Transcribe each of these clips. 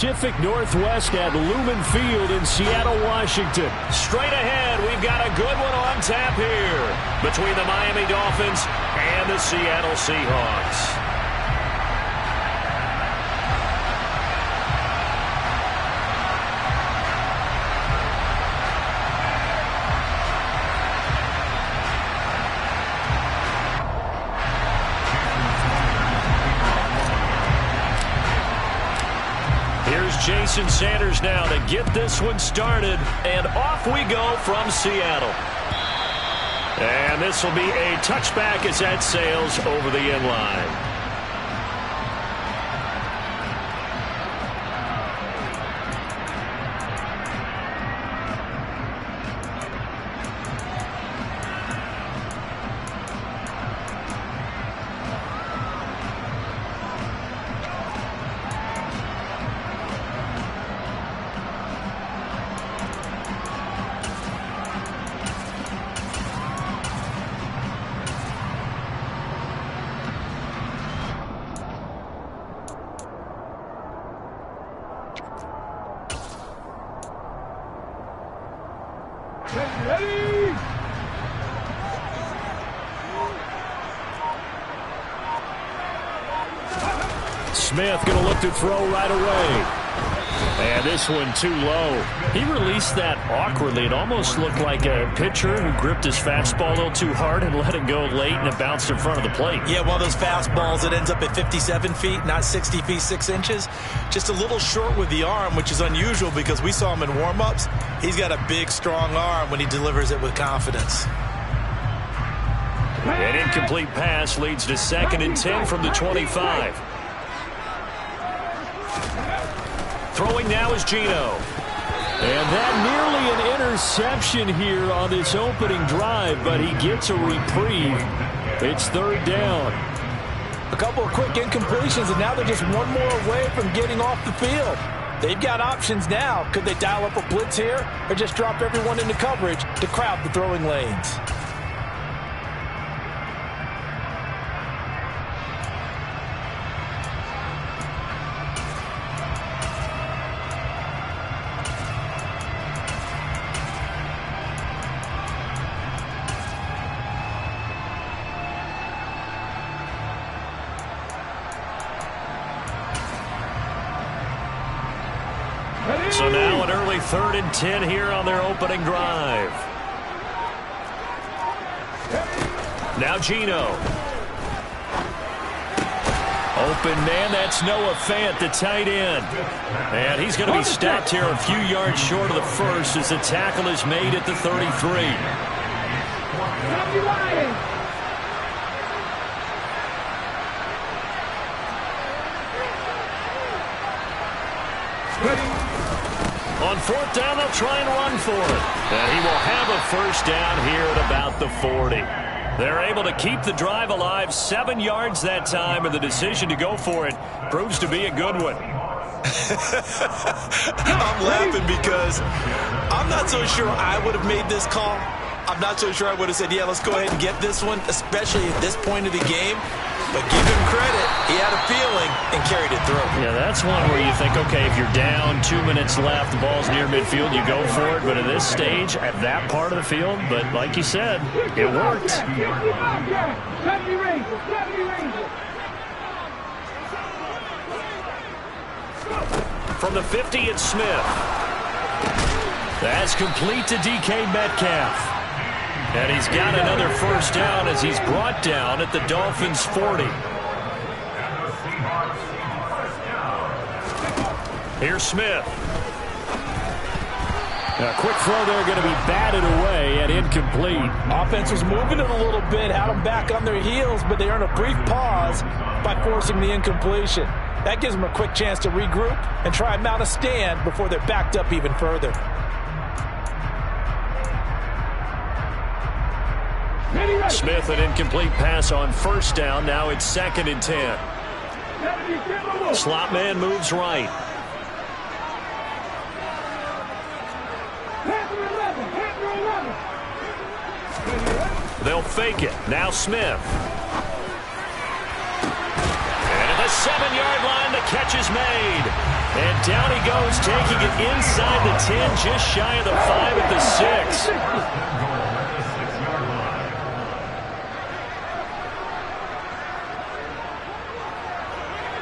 Pacific Northwest at Lumen Field in Seattle, Washington. Straight ahead, we've got a good one on tap here between the Miami Dolphins and the Seattle Seahawks. Jason Sanders now to get this one started, and off we go from Seattle. And this will be a touchback as that sails over the end line. Smith going to look to throw right away. And this one too low. He released that awkwardly. It almost looked like a pitcher who gripped his fastball a little too hard and let it go late, and it bounced in front of the plate. Yeah, one of those fastballs that ends up at 57 feet, not 60 feet, 6 inches. Just a little short with the arm, which is unusual because we saw him in warm-ups. He's got a big, strong arm when he delivers it with confidence. An incomplete pass leads to 2nd and 10 from the 25. Throwing now is Geno. And that nearly an interception here on this opening drive, but he gets a reprieve. It's 3rd down. A couple of quick incompletions, and now they're just one more away from getting off the field. They've got options now. Could they dial up a blitz here or just drop everyone into coverage to crowd the throwing lanes? So now an early 3rd and 10 here on their opening drive. Now Geno. Open man, that's Noah Fant, the tight end. And he's going to be stopped here a few yards short of the first as the tackle is made at the 33. On 4th down, they'll try and run for it. And he will have a first down here at about the 40. They're able to keep the drive alive, 7 yards that time, and the decision to go for it proves to be a good one. I'm laughing because I'm not so sure I would have made this call. I'm not so sure I would have said, yeah, let's go ahead and get this one, especially at this point of the game. But give him credit. He had a feeling and carried it through. Yeah, that's one where you think, okay, if you're down 2 minutes left, the ball's near midfield, you go for it. But at this stage, at that part of the field, but like you said, it worked. From the 50, it's Smith. That's complete to DK Metcalf. And he's got another first down as he's brought down at the Dolphins' 40. Here's Smith. A quick throw there going to be batted away and incomplete. Offense was moving it a little bit, had them back on their heels, but they earned a brief pause by forcing the incompletion. That gives them a quick chance to regroup and try and mount a stand before they're backed up even further. Smith, an incomplete pass on 1st down. Now it's 2nd and 10. Slot man moves right. They'll fake it. Now Smith. And at the 7-yard line, the catch is made. And down he goes, taking it inside the 10, just shy of the 5 at the 6.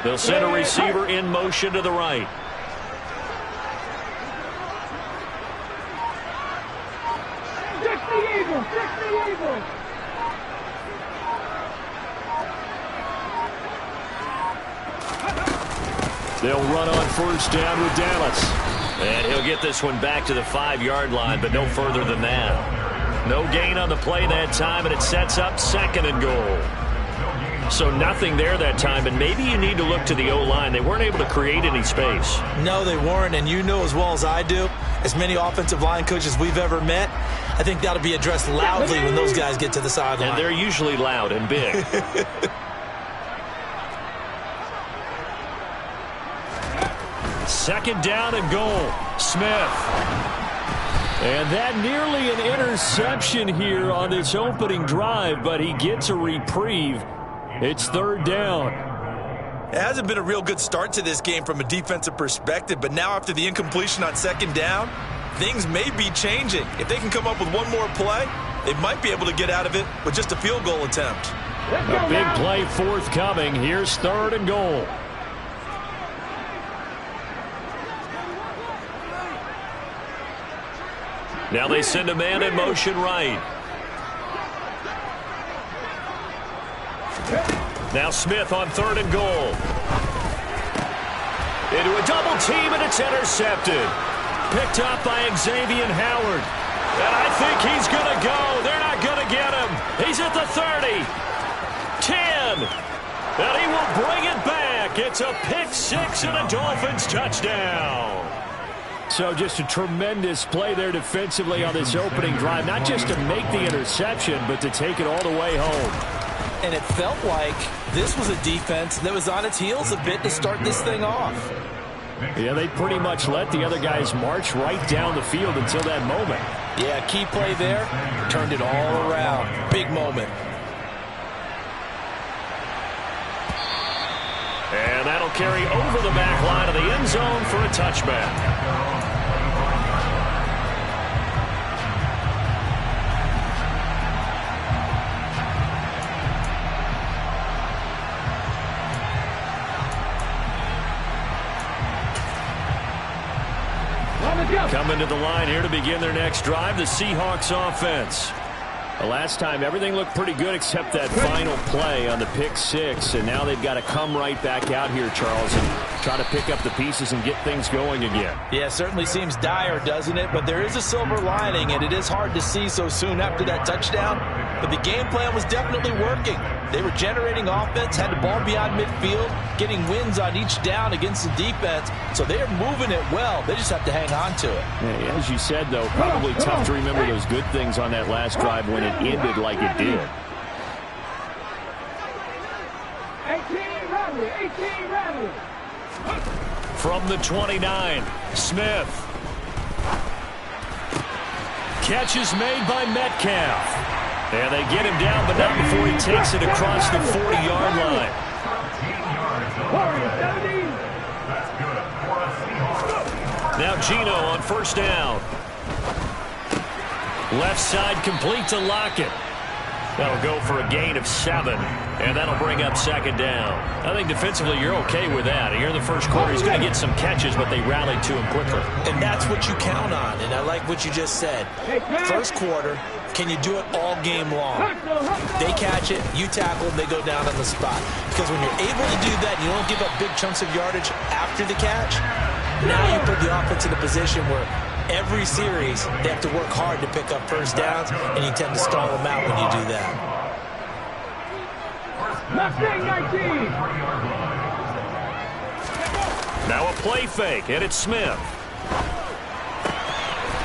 They'll send a receiver in motion to the right. They'll run on first down with Dallas. And he'll get this one back to the 5-yard line, but no further than that. No gain on the play that time, and it sets up 2nd and goal. So nothing there that time, and maybe you need to look to the O-line. They weren't able to create any space. No, they weren't, and you know as well as I do, as many offensive line coaches we've ever met, I think that'll be addressed loudly when those guys get to the sideline. And they're usually loud and big. 2nd down and goal. Smith. And that nearly an interception here on this opening drive, but he gets a reprieve. It's 3rd down. It hasn't been a real good start to this game from a defensive perspective, but now after the incompletion on 2nd down, things may be changing. If they can come up with one more play, they might be able to get out of it with just a field goal attempt. A big play forthcoming. Here's 3rd and goal. Now they send a man in motion right. Now Smith on 3rd and goal. Into a double team, and it's intercepted. Picked up by Xavier Howard. And I think he's going to go. They're not going to get him. He's at the 30. 10. And he will bring it back. It's a pick 6 and a Dolphins touchdown. So just a tremendous play there defensively on this opening drive. Not just to make the interception, but to take it all the way home. And it felt like this was a defense that was on its heels a bit to start this thing off. Yeah, they pretty much let the other guys march right down the field until that moment. Yeah, key play there. Turned it all around. Big moment. And that'll carry over the back line of the end zone for a touchback. Coming to the line here to begin their next drive, the Seahawks offense. The last time, everything looked pretty good except that final play on the pick 6. And now they've got to come right back out here, Charles, and try to pick up the pieces and get things going again. Yeah, it certainly seems dire, doesn't it? But there is a silver lining, and it is hard to see so soon after that touchdown. But the game plan was definitely working. They were generating offense, had the ball beyond midfield, getting wins on each down against the defense. So they're moving it well. They just have to hang on to it. Yeah, as you said, though, probably tough to remember those good things on that last drive when it ended like it did. 18 rally. From the 29, Smith. Catch is made by Metcalf. And they get him down, but not before he takes it across the 40-yard line. Now Geno on first down. Left side complete to Lockett. That'll go for a gain of 7, and that'll bring up 2nd down. I think defensively you're okay with that. Here in the first quarter, he's going to get some catches, but they rallied to him quicker. And that's what you count on, and I like what you just said. First quarter, can you do it all game long? They catch it, you tackle them, they go down on the spot. Because when you're able to do that, and you don't give up big chunks of yardage after the catch, now you put the offense in a position where every series, they have to work hard to pick up first downs, and you tend to stall them out when you do that. Now a play fake, and it's Smith.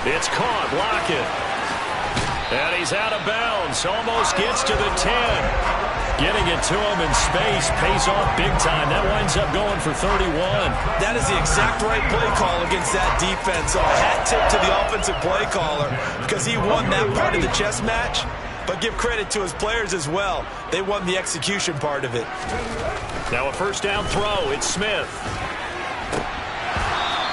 It's caught, Lockett. And he's out of bounds, almost gets to the 10. Getting it to him in space pays off big time. That winds up going for 31. That is the exact right play call against that defense. So a hat tip to the offensive play caller because he won that part of the chess match. But give credit to his players as well. They won the execution part of it. Now a first down throw. It's Smith.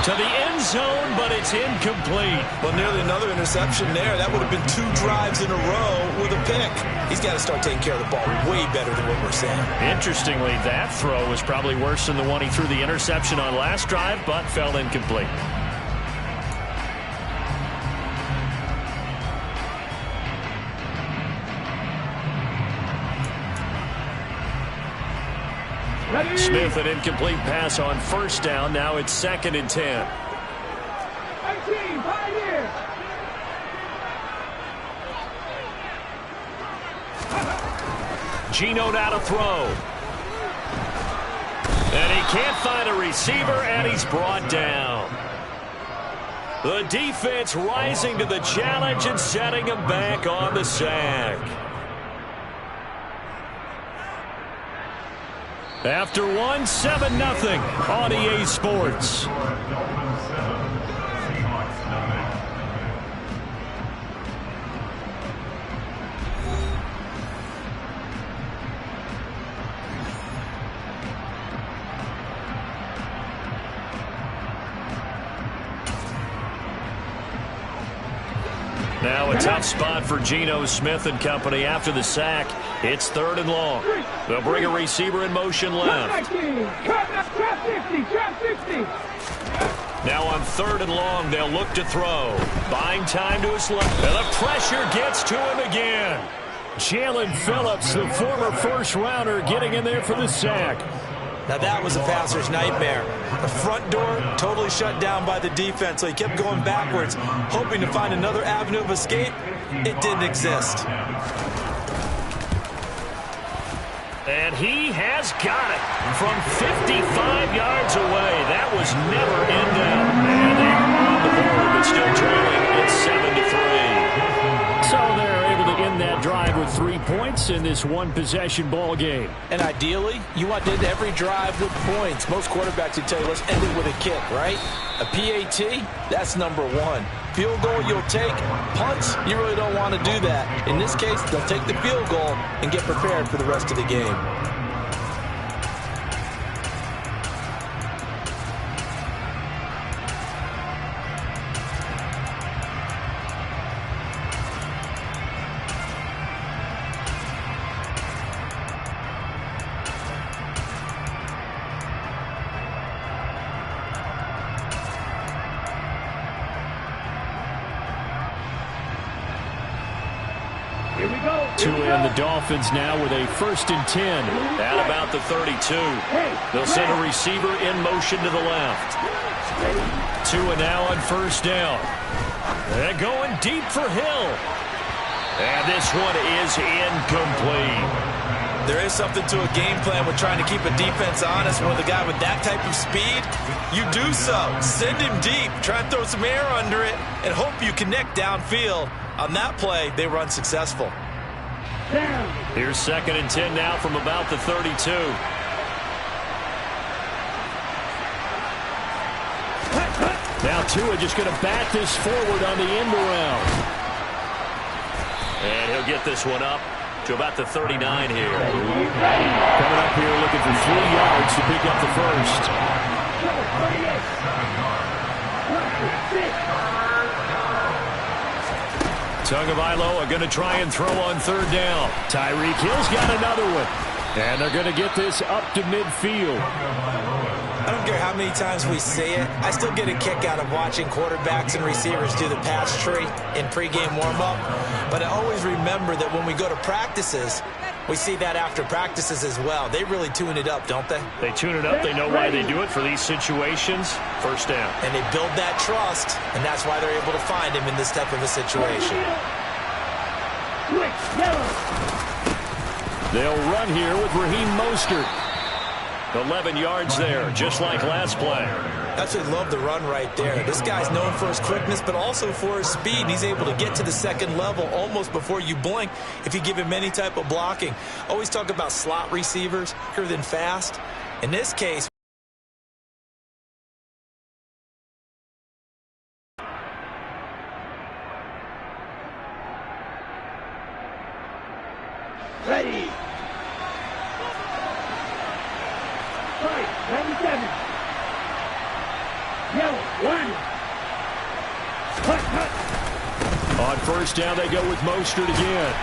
To the end zone, but it's incomplete. Well, nearly another interception there. That would have been 2 drives in a row with a pick. He's got to start taking care of the ball way better than what we're saying. Interestingly, that throw was probably worse than the one he threw the interception on last drive, but fell incomplete. Ready? Smith, an incomplete pass on first down. Now it's 2nd and 10. 18, Pioneer. Geno now to throw. And he can't find a receiver, and he's brought down. The defense rising to the challenge and setting him back on the sack. After one, 7-0 on EA Sports. Now a tough spot for Geno Smith and company after the sack. It's 3rd and long. They'll bring a receiver in motion left. Trap 50, trap 50. Now on 3rd and long, they'll look to throw. Buying time to his left. And the pressure gets to him again. Jalen Phillips, the former first-rounder, getting in there for the sack. Now that was a passer's nightmare. The front door totally shut down by the defense, so he kept going backwards, hoping to find another avenue of escape. It didn't exist. And he has got it from 55 yards away. That was never in doubt. And they are on the board, but still trailing. It's 7-3. So they're able to end that drive with 3 points in this one-possession ball game. And ideally, you want to end every drive with points. Most quarterbacks would tell you, let's end it with a kick, right? A PAT, that's number 1. Field goal, you'll take. Punts, you really don't want to do that. In this case, they'll take the field goal and get prepared for the rest of the game. Here we go. Tua and the Dolphins now with a 1st and 10 at about the 32. They'll send a receiver in motion to the left. Tua now on 1st down. They're going deep for Hill. And this one is incomplete. There is something to a game plan with trying to keep a defense honest. When the guy with that type of speed, you do so. Send him deep. Try and throw some air under it and hope you connect downfield. On that play, they were unsuccessful. Here's 2nd and 10 now from about the 32. Now Tua just going to bat this forward on the end around. And he'll get this one up to about the 39 here. Coming up here looking for 3 yards to pick up the first. Tagovailoa are going to try and throw on 3rd down. Tyreek Hill's got another one. And they're going to get this up to midfield. I don't care how many times we say it, I still get a kick out of watching quarterbacks and receivers do the pass tree in pregame warm-up. But I always remember that when we go to practices, we see that after practices as well. They really tune it up, don't they? They tune it up. They know why they do it for these situations. 1st down. And they build that trust, and that's why they're able to find him in this type of a situation. They'll run here with Raheem Mostert. 11 yards there, just like last play. Absolutely love the run right there. This guy's known for his quickness, but also for his speed. He's able to get to the 2nd level almost before you blink if you give him any type of blocking. Always talk about slot receivers, quicker than fast. In this case, Ready. Right, 97. Yellow. On first down, they go with Mostert again.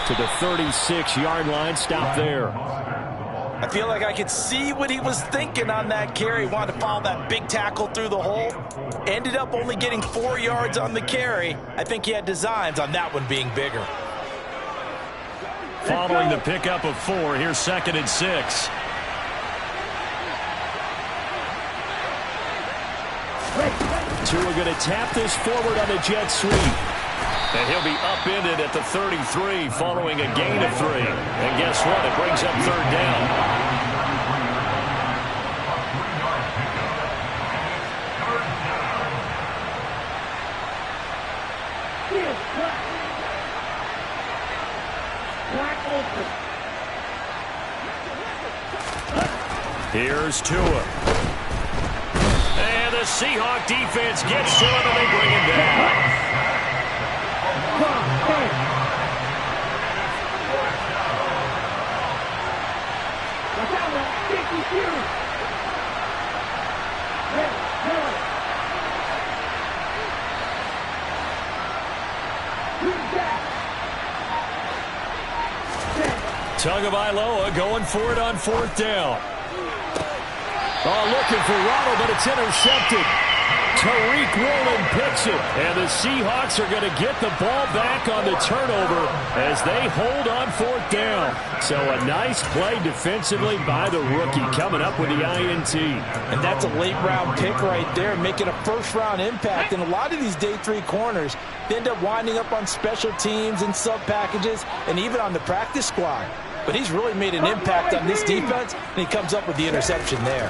To the 36-yard line. Stop there. I feel like I could see what he was thinking on that carry. Wanted to follow that big tackle through the hole. Ended up only getting 4 yards on the carry. I think he had designs on that one being bigger. Following the pickup of 4, here's 2nd and 6. Tua going to tap this forward on a jet sweep. And he'll be upended at the 33 following a gain of 3. And guess what? It brings up 3rd down. Here's Tua. And the Seahawk defense gets to him and they bring him down. Tagovailoa going for it on 4th down. Oh, looking for Waddle, but it's intercepted. Tariq Woolen picks it, and the Seahawks are going to get the ball back on the turnover as they hold on 4th down. So a nice play defensively by the rookie coming up with the INT. And that's a late-round pick right there, making a first-round impact. And a lot of these day 3 corners, they end up winding up on special teams and sub-packages and even on the practice squad. But he's really made an impact on this defense, and he comes up with the interception there.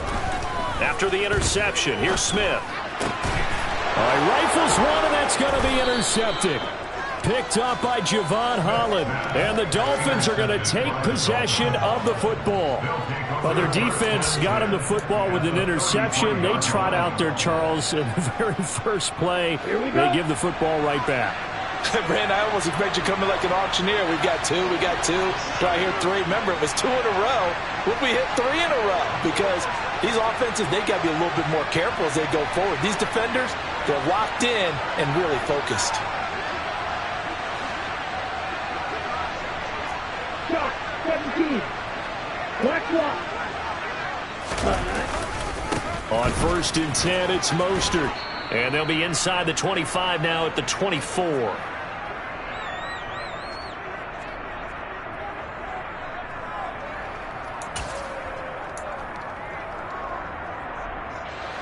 After the interception, here's Smith. All right, rifles one, and that's going to be intercepted. Picked up by Javon Holland. And the Dolphins are going to take possession of the football. Well, their defense got him the football with an interception. They trot out there, Charles, in the very first play. They give the football right back. Brand, I almost expect you coming like an auctioneer. We got 2. Do I hear 3? Remember, it was 2 in a row. Would we hit 3 in a row? Because these offenses, they got to be a little bit more careful as they go forward. These defenders, they're locked in and really focused. Shot, 17. Black block. On 1st and 10, it's Mostert. And they'll be inside the 25 now at the 24.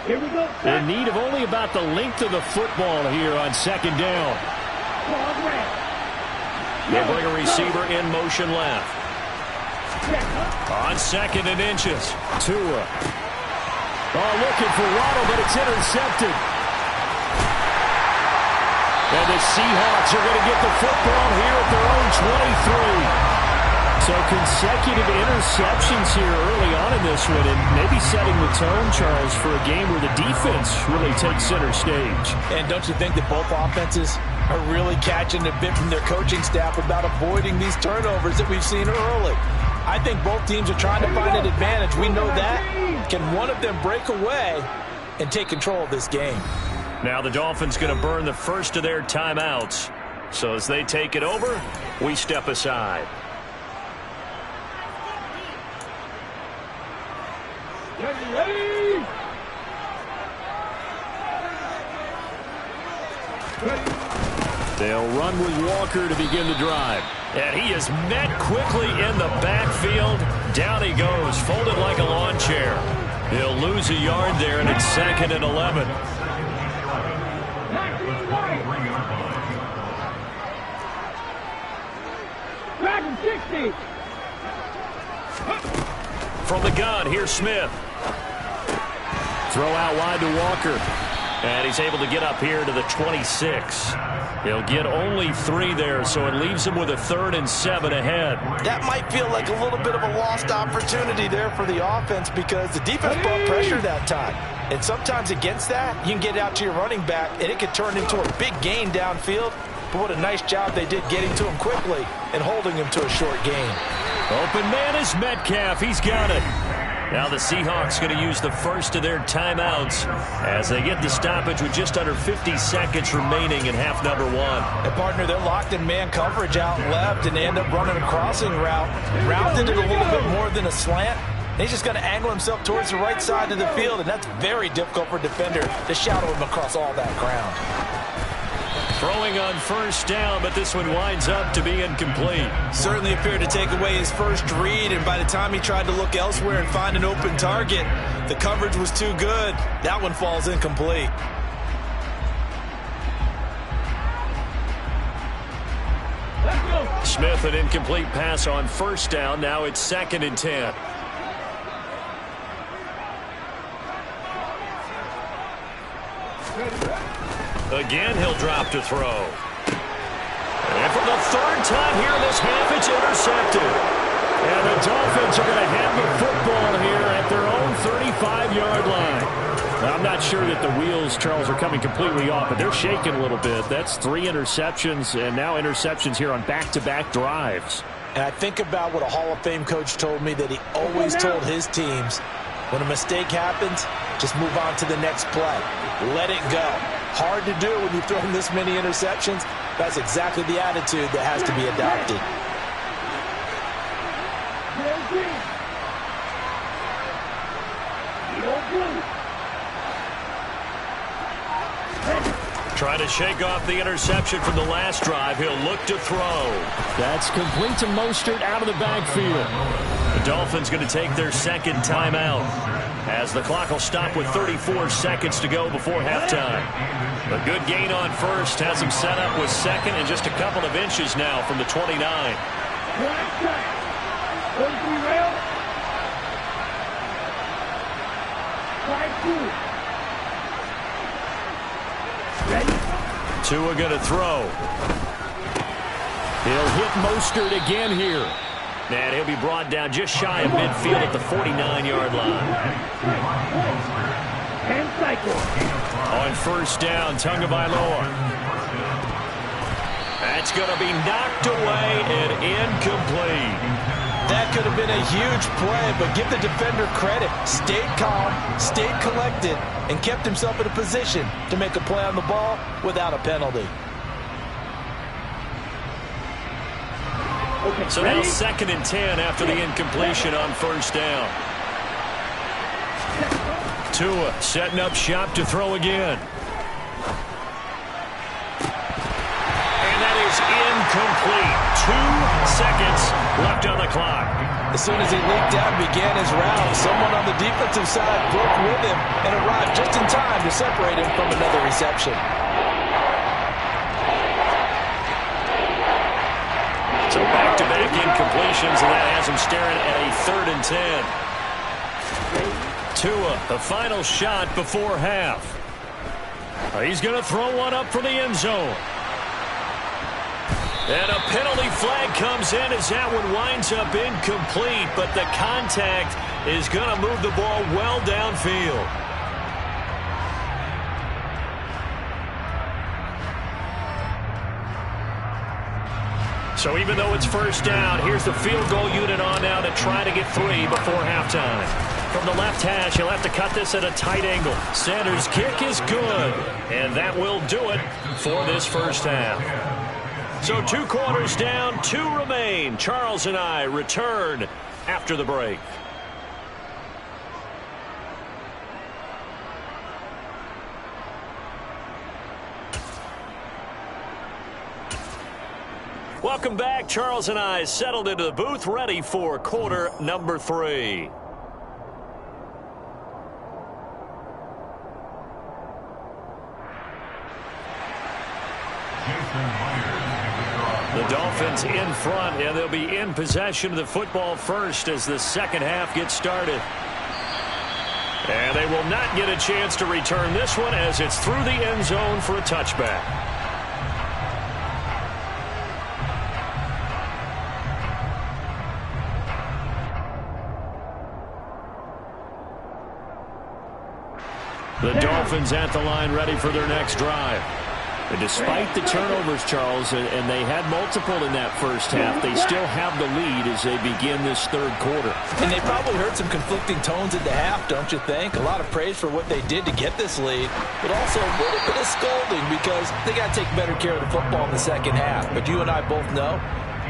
Here we go. In need of only about the length of the football here on 2nd down. They'll bring a receiver in motion left. On 2nd and inches. Tua. Oh, looking for Waddle, but it's intercepted. And the Seahawks are going to get the football here at their own 23. So consecutive interceptions here early on in this one, and maybe setting the tone, Charles, for a game where the defense really takes center stage. And don't you think that both offenses are really catching a bit from their coaching staff about avoiding these turnovers that we've seen early? I think both teams are trying to find an advantage. We know that. Can one of them break away and take control of this game? Now the Dolphins going to burn the first of their timeouts. So as they take it over, we step aside. Ready. They'll run with Walker to begin the drive. And he is met quickly in the backfield. Down he goes, folded like a lawn chair. He'll lose a yard there, and it's 2nd and 11. Back and 60. From the gun, here's Smith. Throw out wide to Walker. And he's able to get up here to the 26. He'll get only 3 there, so it leaves him with a 3rd and 7 ahead. That might feel like a little bit of a lost opportunity there for the offense because the defense brought pressure that time. And sometimes against that, you can get out to your running back, and it could turn into a big gain downfield. But what a nice job they did getting to him quickly and holding him to a short gain. Open man is Metcalf. He's got it. Now the Seahawks going to use the first of their timeouts as they get the stoppage with just under 50 seconds remaining in half number one. And partner, they're locked in man coverage out left, and they end up running a crossing route. Rounded it a little bit more than a slant. He's just going to angle himself towards the right side of the field, and that's very difficult for a defender to shadow him across all that ground. Throwing on first down, but this one winds up to be incomplete. Certainly appeared to take away his first read, and by the time he tried to look elsewhere and find an open target, the coverage was too good. That one falls incomplete. Smith, an incomplete pass on first down. Now it's 2nd and 10. Again, he'll drop to throw. And for the 3rd time here in this half, it's intercepted. And the Dolphins are going to have the football here at their own 35-yard line. Now, I'm not sure that the wheels, Charles, are coming completely off, but they're shaking a little bit. That's 3 interceptions, and now interceptions here on back-to-back drives. And I think about what a Hall of Fame coach told me that he always told his teams, when a mistake happens, just move on to the next play. Let it go. Hard to do when you've thrown this many interceptions. That's exactly the attitude that has to be adopted. Trying to shake off the interception from the last drive. He'll look to throw. That's complete to Mostert out of the backfield. The Dolphins going to take their 2nd timeout as the clock will stop with 34 seconds to go before halftime. A good gain on first has him set up with 2nd and just a couple of inches now from the 29. Tua going to throw. He'll hit Mostert again here. And he'll be brought down just shy of midfield at the 49-yard line. On first down, Tagovailoa. That's going to be knocked away and incomplete. That could have been a huge play, but give the defender credit. Stayed calm, stayed collected, and kept himself in a position to make a play on the ball without a penalty. So now 2nd and 10 after the incompletion on first down. Tua setting up shop to throw again. And that is incomplete. 2 seconds left on the clock. As soon as he leaked out and began his route, someone on the defensive side broke with him and arrived just in time to separate him from another reception. So back-to-back incompletions, and that has him staring at a 3rd and 10. Tua, the final shot before half. He's going to throw one up for the end zone. And a penalty flag comes in as that one winds up incomplete, but the contact is going to move the ball well downfield. So even though it's first down, here's the field goal unit on now to try to get 3 before halftime. From the left hash, he'll have to cut this at a tight angle. Sanders' kick is good, and that will do it for this first half. So 2 quarters down, 2 remain. Charles and I return after the break. Welcome back. Charles and I settled into the booth, ready for quarter number 3. The Dolphins in front, and they'll be in possession of the football first as the second half gets started. And they will not get a chance to return this one as it's through the end zone for a touchback. The Dolphins at the line ready for their next drive. And despite the turnovers, Charles, and they had multiple in that first half, they still have the lead as they begin this third quarter. And they probably heard some conflicting tones at the half, don't you think? A lot of praise for what they did to get this lead, but also a little bit of scolding because they got to take better care of the football in the second half. But you and I both know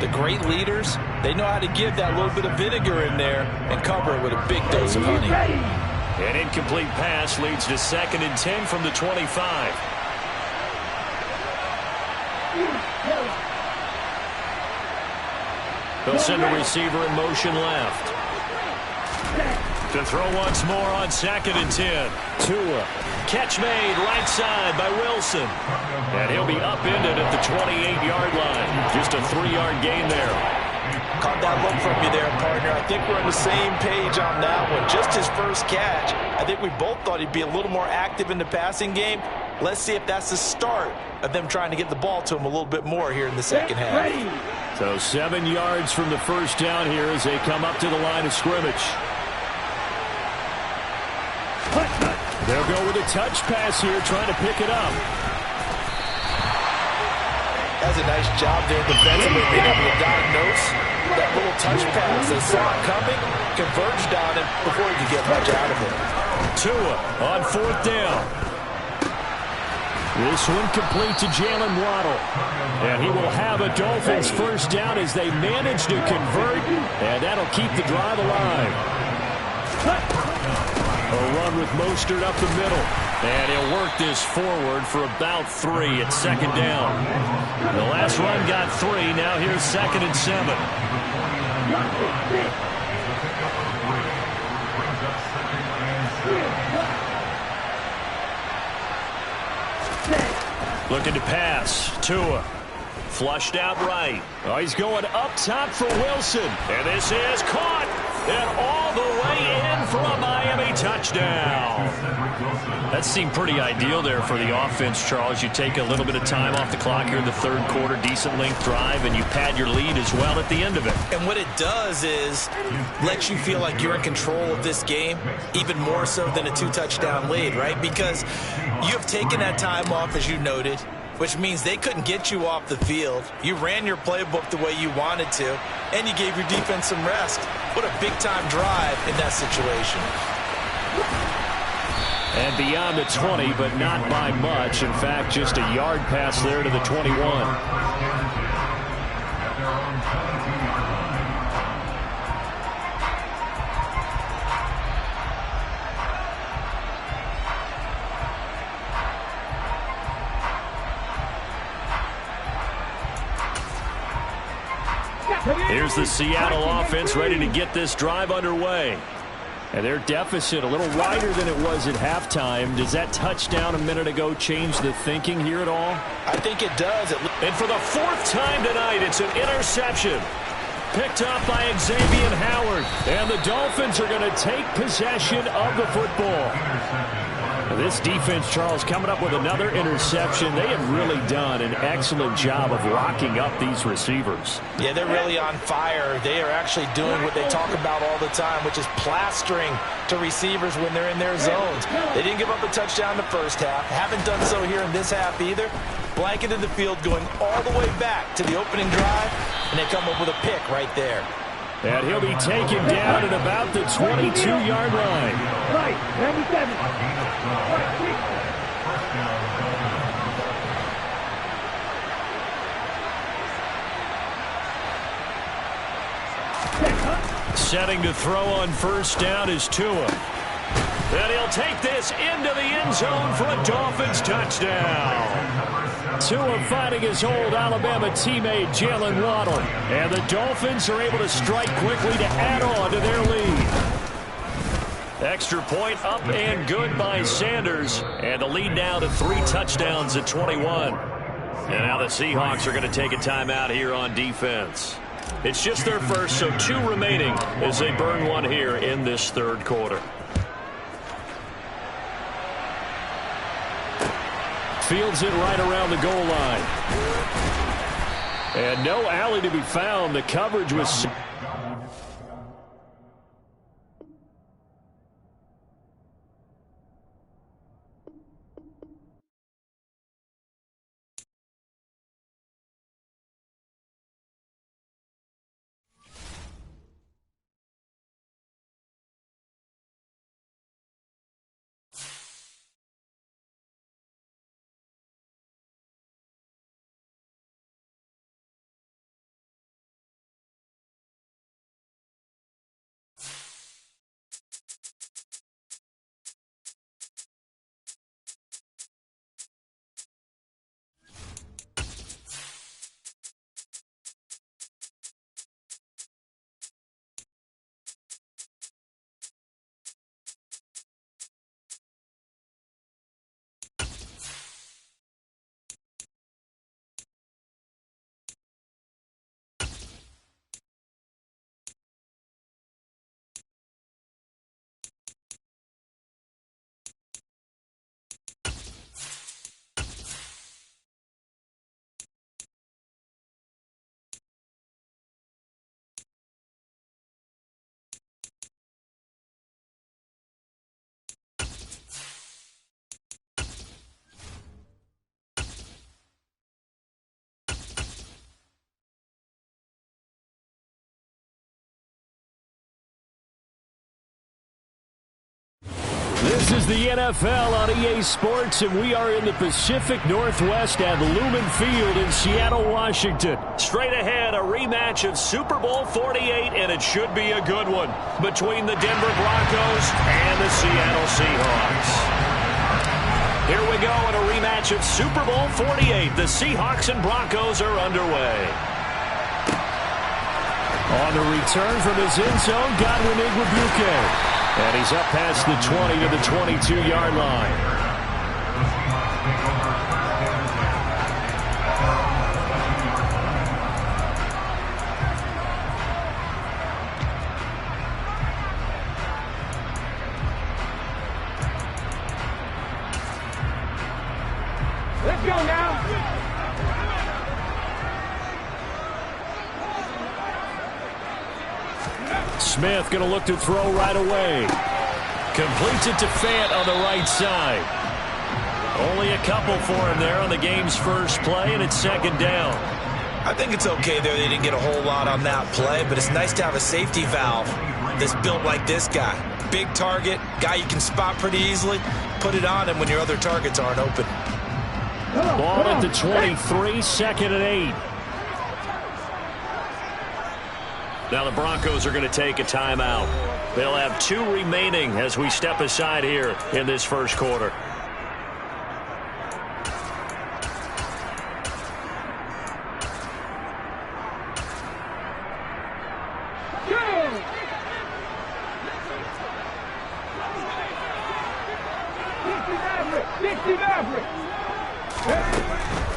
the great leaders, they know how to give that little bit of vinegar in there and cover it with a big dose of honey. An incomplete pass leads to 2nd and 10 from the 25. They'll send a receiver in motion left. To throw once more on 2nd and 10. Tua. Catch made right side by Wilson. And he'll be upended at the 28-yard line. Just a 3-yard gain there. Caught that look from you there, partner. I think we're on the same page on that one. Just his first catch. I think we both thought he'd be a little more active in the passing game. Let's see if that's the start of them trying to get the ball to him a little bit more here in the second half. So 7 yards from the first down here as they come up to the line of scrimmage. They'll go with a touch pass here, trying to pick it up. That's a nice job there defensively, being able to diagnose that little touch pass. They saw it coming, converged on him before he could get much out of it. Tua on 4th down. This one complete to Jalen Waddle. And he will have a Dolphins first down as they manage to convert, and that'll keep the drive alive. A run with Mostert up the middle. And he'll work this forward for about 3 at 2nd down. The last run got 3. Now here's 2nd and 7. Looking to pass. Tua. Flushed out right. Oh, he's going up top for Wilson. And this is caught. And all the way in for a Miami touchdown. That seemed pretty ideal there for the offense, Charles. You take a little bit of time off the clock here in the third quarter, decent length drive, and you pad your lead as well at the end of it. And what it does is lets you feel like you're in control of this game, even more so than a 2-touchdown lead, right? Because you have taken that time off, as you noted, which means they couldn't get you off the field. You ran your playbook the way you wanted to, and you gave your defense some rest. What a big-time drive in that situation. And beyond the 20, but not by much. In fact, just a yard pass there to the 21. Here's the Seattle offense ready to get this drive underway. And their deficit a little wider than it was at halftime. Does that touchdown a minute ago change the thinking here at all? I think it does. And for the 4th time tonight, it's an interception. Picked up by Xavier Howard. And the Dolphins are going to take possession of the football. This defense, Charles, coming up with another interception. They have really done an excellent job of locking up these receivers. Yeah, they're really on fire. They are actually doing what they talk about all the time, which is plastering to receivers when they're in their zones. They didn't give up a touchdown the first half. Haven't done so here in this half either. Blanketed the field going all the way back to the opening drive, and they come up with a pick right there. And he'll be taken down at about the 22-yard line. Right, 97. Setting to throw on first down is Tua. And he'll take this into the end zone for a Dolphins touchdown. Tua fighting his old Alabama teammate Jalen Waddle. And the Dolphins are able to strike quickly to add on to their lead. Extra point up and good by Sanders. And the lead now to 3 touchdowns at 21. And now the Seahawks are going to take a timeout here on defense. It's just their first, so 2 remaining as they burn one here in this third quarter. Fields it right around the goal line. And no alley to be found. The coverage was... This is the NFL on EA Sports, and we are in the Pacific Northwest at Lumen Field in Seattle, Washington. Straight ahead, a rematch of Super Bowl 48, and it should be a good one, between the Denver Broncos and the Seattle Seahawks. Here we go in a rematch of Super Bowl 48. The Seahawks and Broncos are underway. On the return from his end zone, Godwin Igwebuike. And he's up past the 20 to the 22-yard line. Let's go now. Smith going to look to throw right away. Completes it to Fant on the right side. Only a couple for him there on the game's first play, and it's second down. I think it's okay there. They didn't get a whole lot on that play, but it's nice to have a safety valve that's built like this guy. Big target, guy you can spot pretty easily. Put it on him when your other targets aren't open. Ball at the 23, second and 8. Now the Broncos are going to take a timeout. They'll have 2 remaining as we step aside here in this first quarter.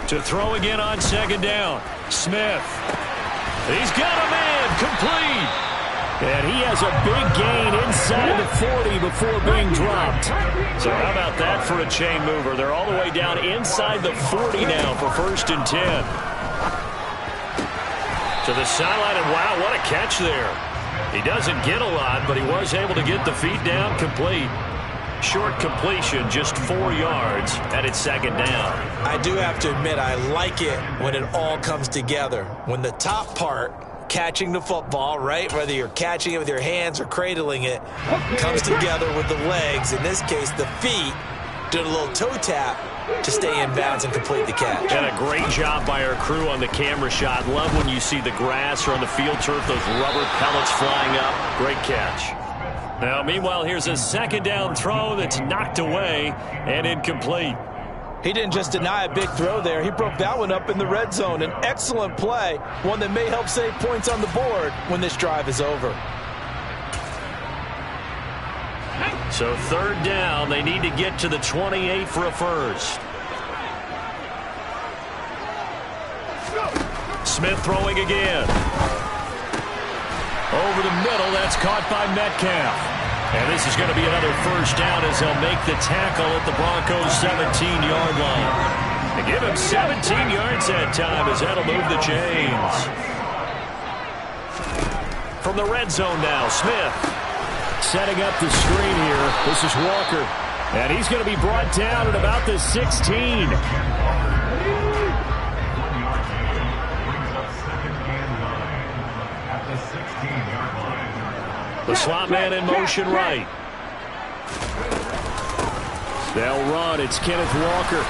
To throw again on second down. Smith. He's got a man, complete. And he has a big gain inside the 40 before being dropped. So how about that for a chain mover? They're all the way down inside the 40 now for 1st and 10. To the sideline, and wow, what a catch there. He doesn't get a lot, but he was able to get the feet down complete. Short completion, just 4 yards, and it's second down. I do have to admit, I like it when it all comes together. When the top part, catching the football, right, whether you're catching it with your hands or cradling it, comes together with the legs, in this case the feet, doing a little toe tap to stay in bounds and complete the catch. And a great job by our crew on the camera shot. Love when you see the grass or on the field turf, those rubber pellets flying up. Great catch. Now, meanwhile, here's a second down throw that's knocked away and incomplete. He didn't just deny a big throw there. He broke that one up in the red zone. An excellent play, one that may help save points on the board when this drive is over. So third down, they need to get to the 28 for a first. Smith throwing again. Over the middle, that's caught by Metcalf. And this is going to be another first down as they'll make the tackle at the Broncos' 17-yard line. They give him 17 yards that time as that'll move the chains. From the red zone now, Smith. Setting up the screen here. This is Walker. And he's going to be brought down at about the 16. The slot man in motion right. They'll run. It's Kenneth Walker.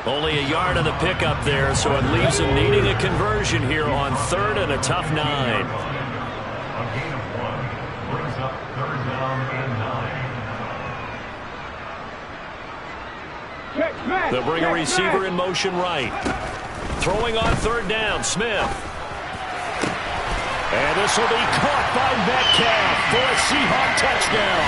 Only a yard on the pickup there, so it leaves him needing a conversion here on 3rd and a tough 9. A gain of 1 brings up 3rd down and 9. They'll bring a receiver in motion right. Throwing on 3rd down, Smith. And this will be caught by Metcalf for a Seahawk touchdown.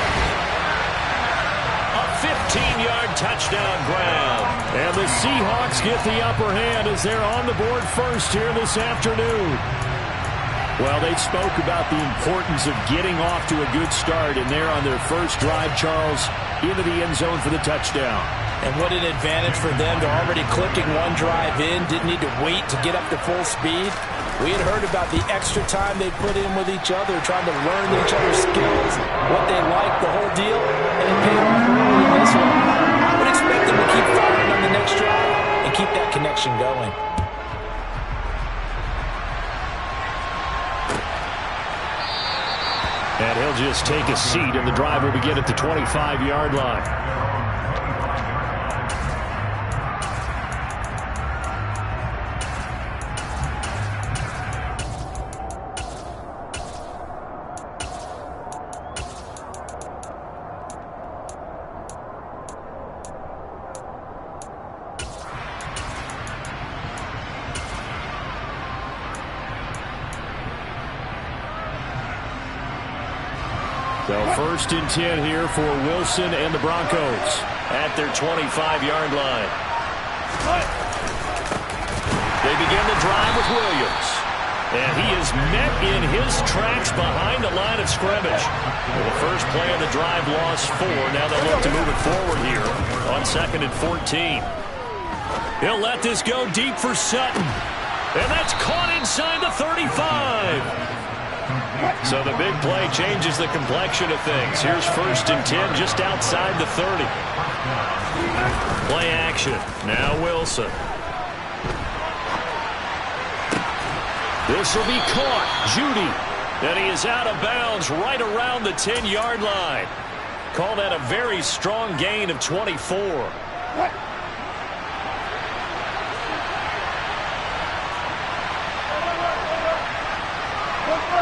A 15-yard touchdown grab. And the Seahawks get the upper hand as they're on the board first here this afternoon. Well, they spoke about the importance of getting off to a good start, and they're on their first drive, Charles, into the end zone for the touchdown. And what an advantage for them. They're already clicking one drive in, didn't need to wait to get up to full speed. We had heard about the extra time they put in with each other, trying to learn each other's skills, what they like, the whole deal, and it paid off early in this one. I would expect them to keep firing on the next drive and keep that connection going. And he'll just take a seat, and the drive will begin at the 25-yard line. So 1st and 10 here for Wilson and the Broncos at their 25-yard line. They begin the drive with Williams. And he is met in his tracks behind the line of scrimmage. Well, the first play of the drive lost 4. Now they'll look to move it forward here on 2nd and 14. He'll let this go deep for Sutton. And that's caught inside the 35. So the big play changes the complexion of things. Here's 1st and 10 just outside the 30. Play action. Now Wilson. This will be caught. Judy. And he is out of bounds right around the 10-yard line. Call that a very strong gain of 24.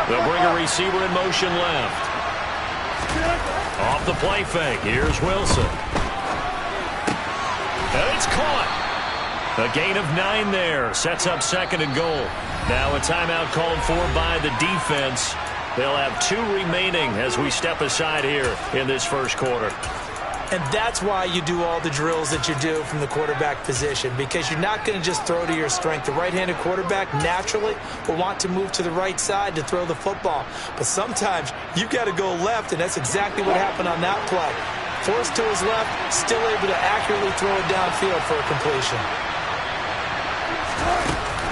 They'll bring a receiver in motion left. Off the play fake. Here's Wilson. And it's caught. A gain of 9 there. Sets up 2nd and goal. Now a timeout called for by the defense. They'll have 2 remaining as we step aside here in this first quarter. And that's why you do all the drills that you do from the quarterback position, because you're not going to just throw to your strength. The right-handed quarterback naturally will want to move to the right side to throw the football. But sometimes you've got to go left, and that's exactly what happened on that play. Forced to his left, still able to accurately throw it downfield for a completion.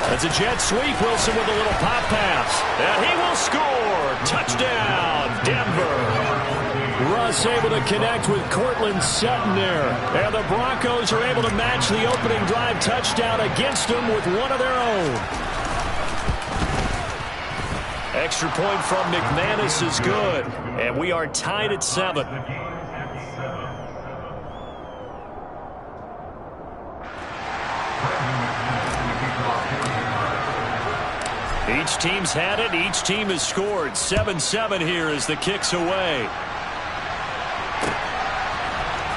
That's a jet sweep. Wilson with a little pop pass. And he will score. Touchdown, Denver. Russ able to connect with Cortland Sutton there. And the Broncos are able to match the opening drive touchdown against them with one of their own. Extra point from McManus is good. And we are tied at 7. Each team's had it. Each team has scored. 7-7 here as the kick's away.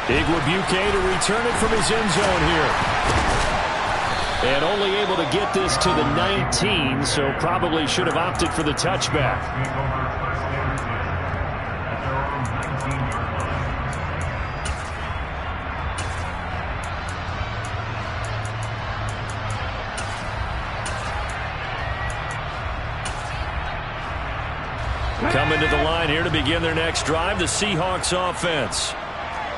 Igwebuike to return it from his end zone here. And only able to get this to the 19, so probably should have opted for the touchback. Coming to the line here to begin their next drive, the Seahawks offense.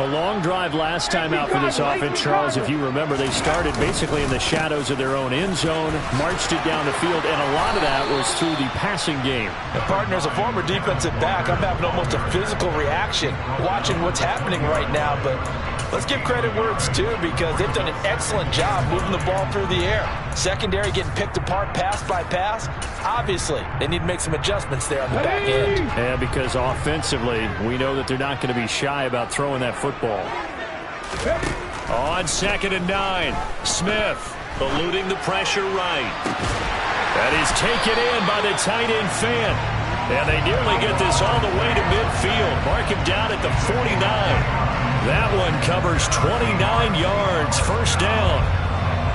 A long drive last time out for this offense, Charles. If you remember, they started basically in the shadows of their own end zone, marched it down the field, and a lot of that was through the passing game. And partner, as a former defensive back, I'm having almost a physical reaction watching what's happening right now, but let's give credit where it's due, because they've done an excellent job moving the ball through the air. Secondary getting picked apart pass by pass. Obviously, they need to make some adjustments there on the back end. Yeah, because offensively, we know that they're not going to be shy about throwing that football. On 2nd and 9, Smith eluding the pressure right. That is taken in by the tight end Fant. And they nearly get this all the way to midfield. Mark him down at the 49. That one covers 29 yards. First down.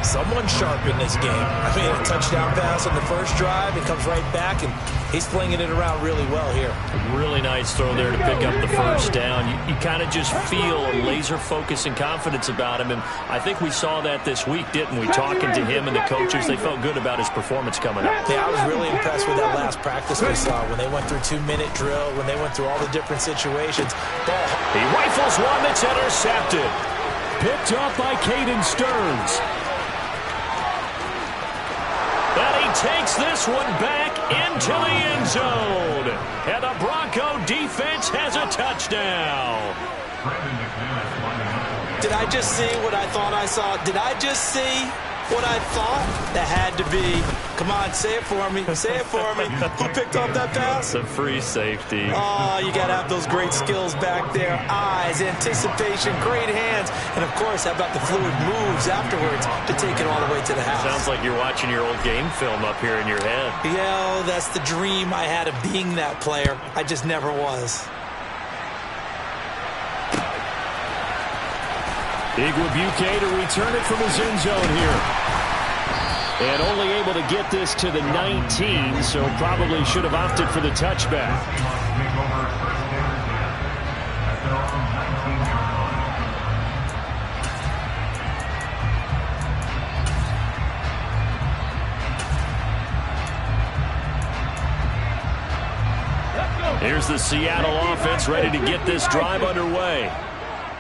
Someone sharp in this game. I mean, a touchdown pass on the first drive. It comes right back, and he's flinging it around really well here. Really nice throw there to pick up the first down. You kind of just feel a laser focus and confidence about him, and I think we saw that this week, didn't we? Talking to him and the coaches, they felt good about his performance coming up. Yeah, I was really impressed with that last practice we saw when they went through 2-minute drill, when they went through all the different situations. Ball. He rifles one that's intercepted. Picked up by Caden Stearns. And he takes this one back into the end zone. And the Bronco defense has a touchdown. Did I just see what I thought I saw? Did I just see what I thought? That had to be. Come on, say it for me. Say it for me. Who picked off that pass? The free safety. Oh, you got to have those great skills back there. Eyes, anticipation, great hands. And, of course, how about the fluid moves afterwards to take it all the way to the house? Sounds like you're watching your old game film up here in your head. Yeah, that's the dream I had of being that player. I just never was. Igwebuike to return it from his end zone here. And only able to get this to the 19, so probably should have opted for the touchback. Here's the Seattle offense ready to get this drive underway.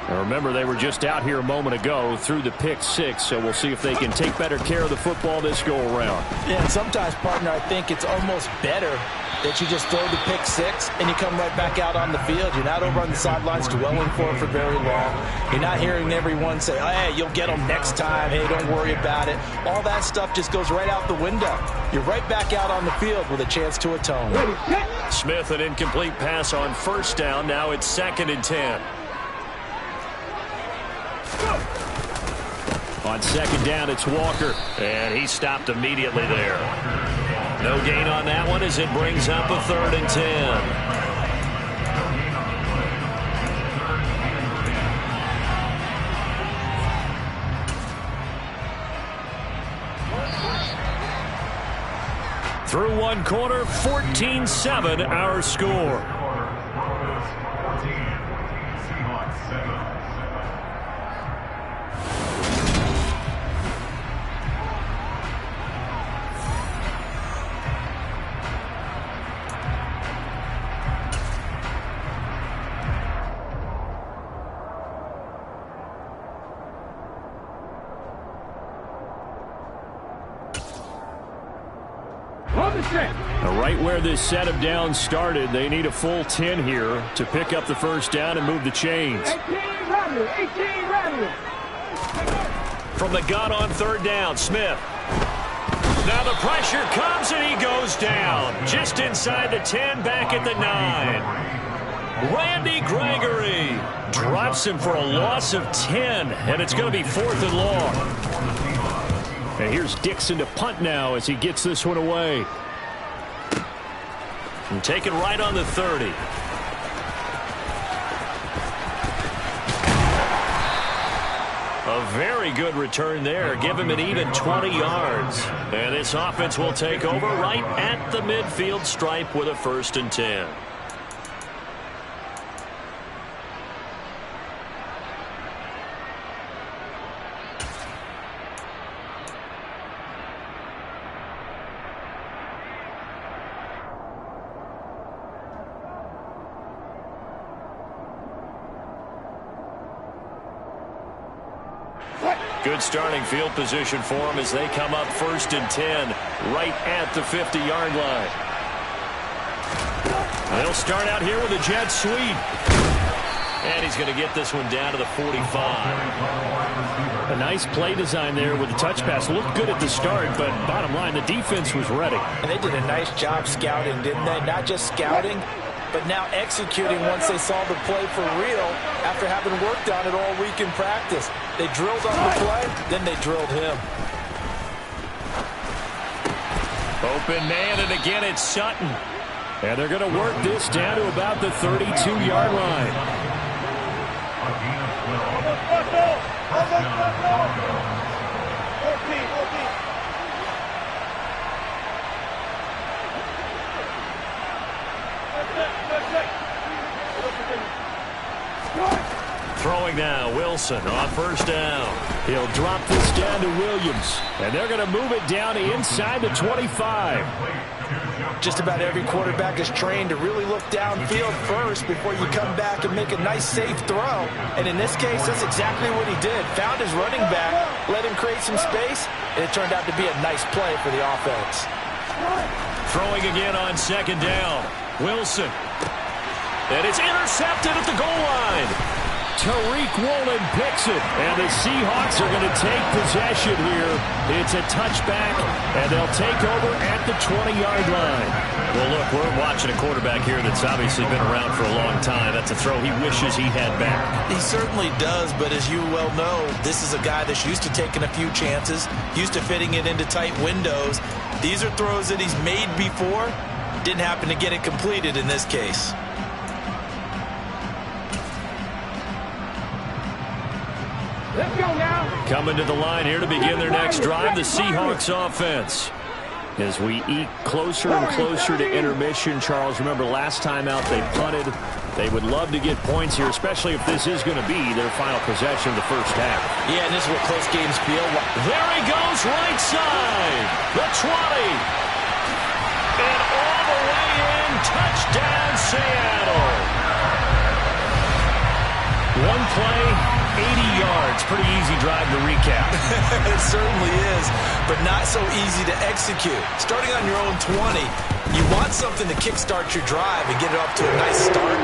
Now remember, they were just out here a moment ago through the pick-6, so we'll see if they can take better care of the football this go-around. Yeah, and sometimes, partner, I think it's almost better that you just throw the pick-6 and you come right back out on the field. You're not over on the sidelines dwelling for it for very long. You're not hearing everyone say, oh, hey, you'll get them next time. Hey, don't worry about it. All that stuff just goes right out the window. You're right back out on the field with a chance to atone. Smith, an incomplete pass on first down. Now it's 2nd and 10. On 2nd down, it's Walker. And he stopped immediately there. No gain on that one as it brings up a 3rd and 10. Through one quarter, 14-7 our score. Right where this set of downs started, they need a full 10 here to pick up the first down and move the chains. 18 ready. From the gun on 3rd down, Smith. Now the pressure comes and he goes down. Just inside the 10, back at the 9. Randy Gregory drops him for a loss of 10, and it's going to be 4th and long. And here's Dixon to punt now as he gets this one away. And take it right on the 30. A very good return there. Give him an even 20 yards. And this offense will take over right at the midfield stripe with a 1st and 10. Good starting field position for them as they come up 1st and 10 right at the 50-yard line. They'll start out here with a jet sweep. And he's going to get this one down to the 45. A nice play design there with the touch pass. Looked good at the start, but bottom line, the defense was ready. And they did a nice job scouting, didn't they? Not just scouting, but now executing once they saw the play for real after having worked on it all week in practice. They drilled on the play, then they drilled him. Open man, and again it's Sutton. And they're going to work this down to about the 32-yard line. Throwing now, Wilson on 1st down. He'll drop this down to Williams. And they're going to move it down to inside the 25. Just about every quarterback is trained to really look downfield first before you come back and make a nice, safe throw. And in this case, that's exactly what he did. Found his running back, let him create some space, and it turned out to be a nice play for the offense. Throwing again on 2nd down. Wilson. And it's intercepted at the goal line. Tariq Woolen picks it, and the Seahawks are going to take possession here. It's a touchback, and they'll take over at the 20-yard line. Well, look, we're watching a quarterback here that's obviously been around for a long time. That's a throw he wishes he had back. He certainly does, but as you well know, this is a guy that's used to taking a few chances, used to fitting it into tight windows. These are throws that he's made before. Didn't happen to get it completed in this case. Let's go now. Coming to the line here to begin their next drive, the Seahawks offense. As we eke closer and closer to intermission, Charles, remember last time out they punted. They would love to get points here, especially if this is going to be their final possession of the first half. Yeah, and this is what close games feel like. There he goes, right side, the 20. And all the way in, touchdown Seattle. One play, 80 yards. Pretty easy drive to recap. It certainly is, but not so easy to execute. Starting on your own 20, you want something to kickstart your drive and get it off to a nice start.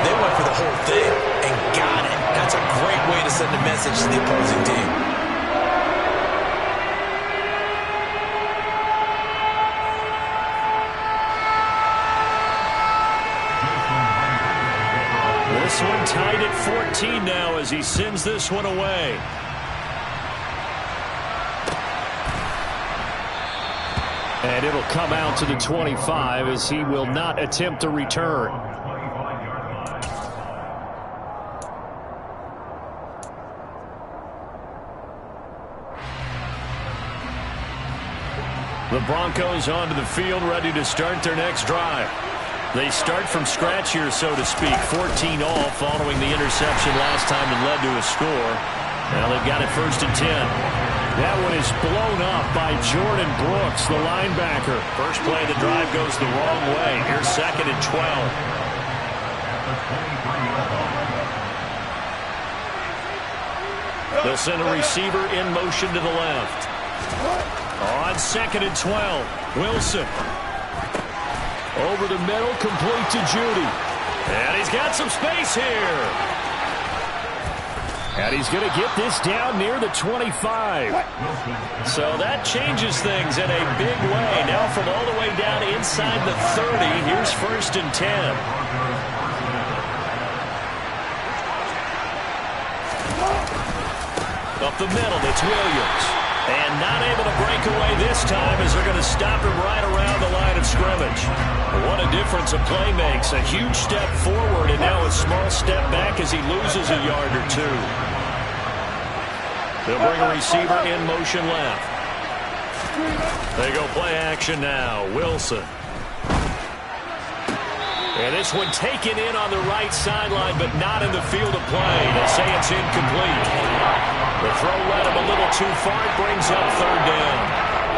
They went for the whole thing and got it. That's a great way to send a message to the opposing team. This one tied at 14 now as he sends this one away. And it'll come out to the 25 as he will not attempt to return. The Broncos onto the field, ready to start their next drive. They start from scratch here, so to speak. 14 all following the interception last time that led to a score. Now they've got it 1st and 10. That one is blown up by Jordan Brooks, the linebacker. First play of the drive goes the wrong way. Here's 2nd and 12. They'll send a receiver in motion to the left. On 2nd and 12, Wilson. Over the middle, complete to Judy. And he's got some space here. And he's going to get this down near the 25. So that changes things in a big way. Now from all the way down inside the 30, here's 1st and 10. Up the middle, it's Williams. And not able to break away this time as they're going to stop him right around the line of scrimmage. What a difference a play makes. A huge step forward and now a small step back as he loses a yard or two. They'll bring a receiver in motion left. They go play action now. Wilson. And this one taken in on the right sideline, but not in the field of play. They say it's incomplete. The throw led him a little too far. It brings up 3rd down.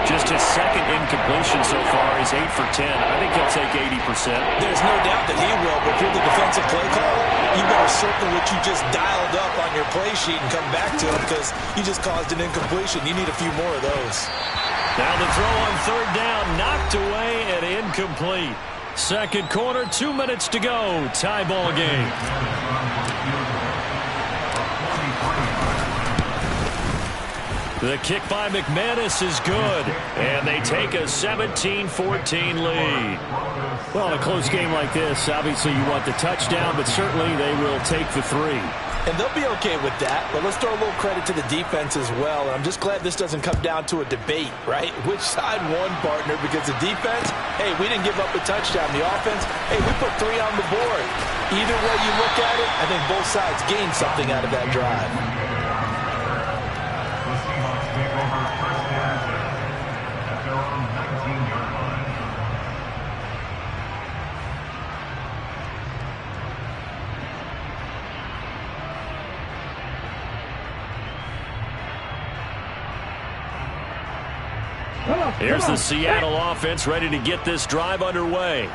Just his 2nd incompletion so far. He's 8 for 10. I think he'll take 80%. There's no doubt that he will, but if you're the defensive play caller, you better circle what you just dialed up on your play sheet and come back to him because you just caused an incompletion. You need a few more of those. Now the throw on 3rd down, knocked away and incomplete. 2nd quarter, 2 minutes to go. Tie ball game. The kick by McManus is good, and they take a 17-14 lead. Well, in a close game like this, obviously you want the touchdown, but certainly they will take the 3. And they'll be okay with that, but let's throw a little credit to the defense as well. And I'm just glad this doesn't come down to a debate, right? Which side won, partner? Because the defense, hey, we didn't give up a touchdown. The offense, hey, we put 3 on the board. Either way you look at it, I think both sides gained something out of that drive. Here's the Seattle offense ready to get this drive underway.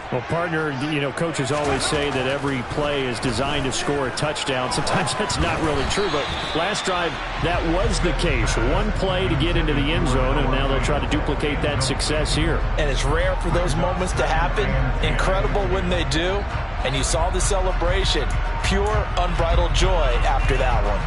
Well, partner, you know, coaches always say that every play is designed to score a touchdown. Sometimes that's not really true, but last drive, that was the case. One play to get into the end zone, and now they'll try to duplicate that success here. And it's rare for those moments to happen. Incredible when they do. And you saw the celebration. pure, unbridled joy after that one.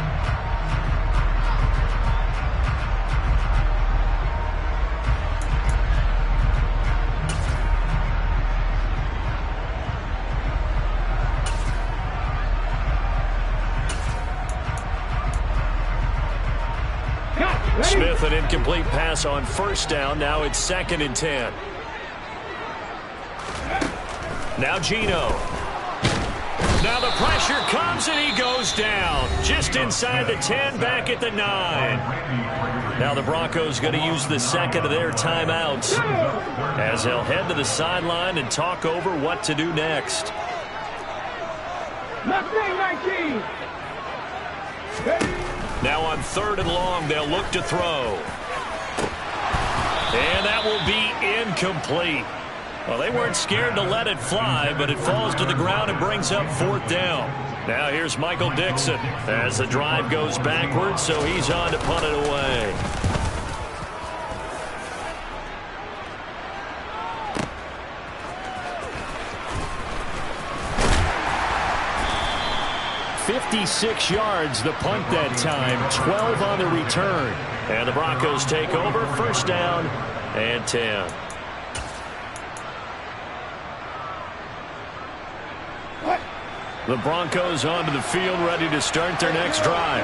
Smith, an incomplete pass on first down. Now it's 2nd and 10. Now Geno. Now the pressure comes and he goes down. Just inside the 10, back at the 9. Now the Broncos going to use the second of their timeouts as they'll head to the sideline and talk over what to do next. Now on 3rd and long, they'll look to throw. And that will be incomplete. Well, they weren't scared to let it fly, but it falls to the ground and brings up 4th down. Now here's Michael Dixon as the drive goes backwards, so he's on to punt it away. "56 yards the punt that time, 12 on the return. And the Broncos take over, 1st down and 10. The Broncos onto the field, ready to start their next drive.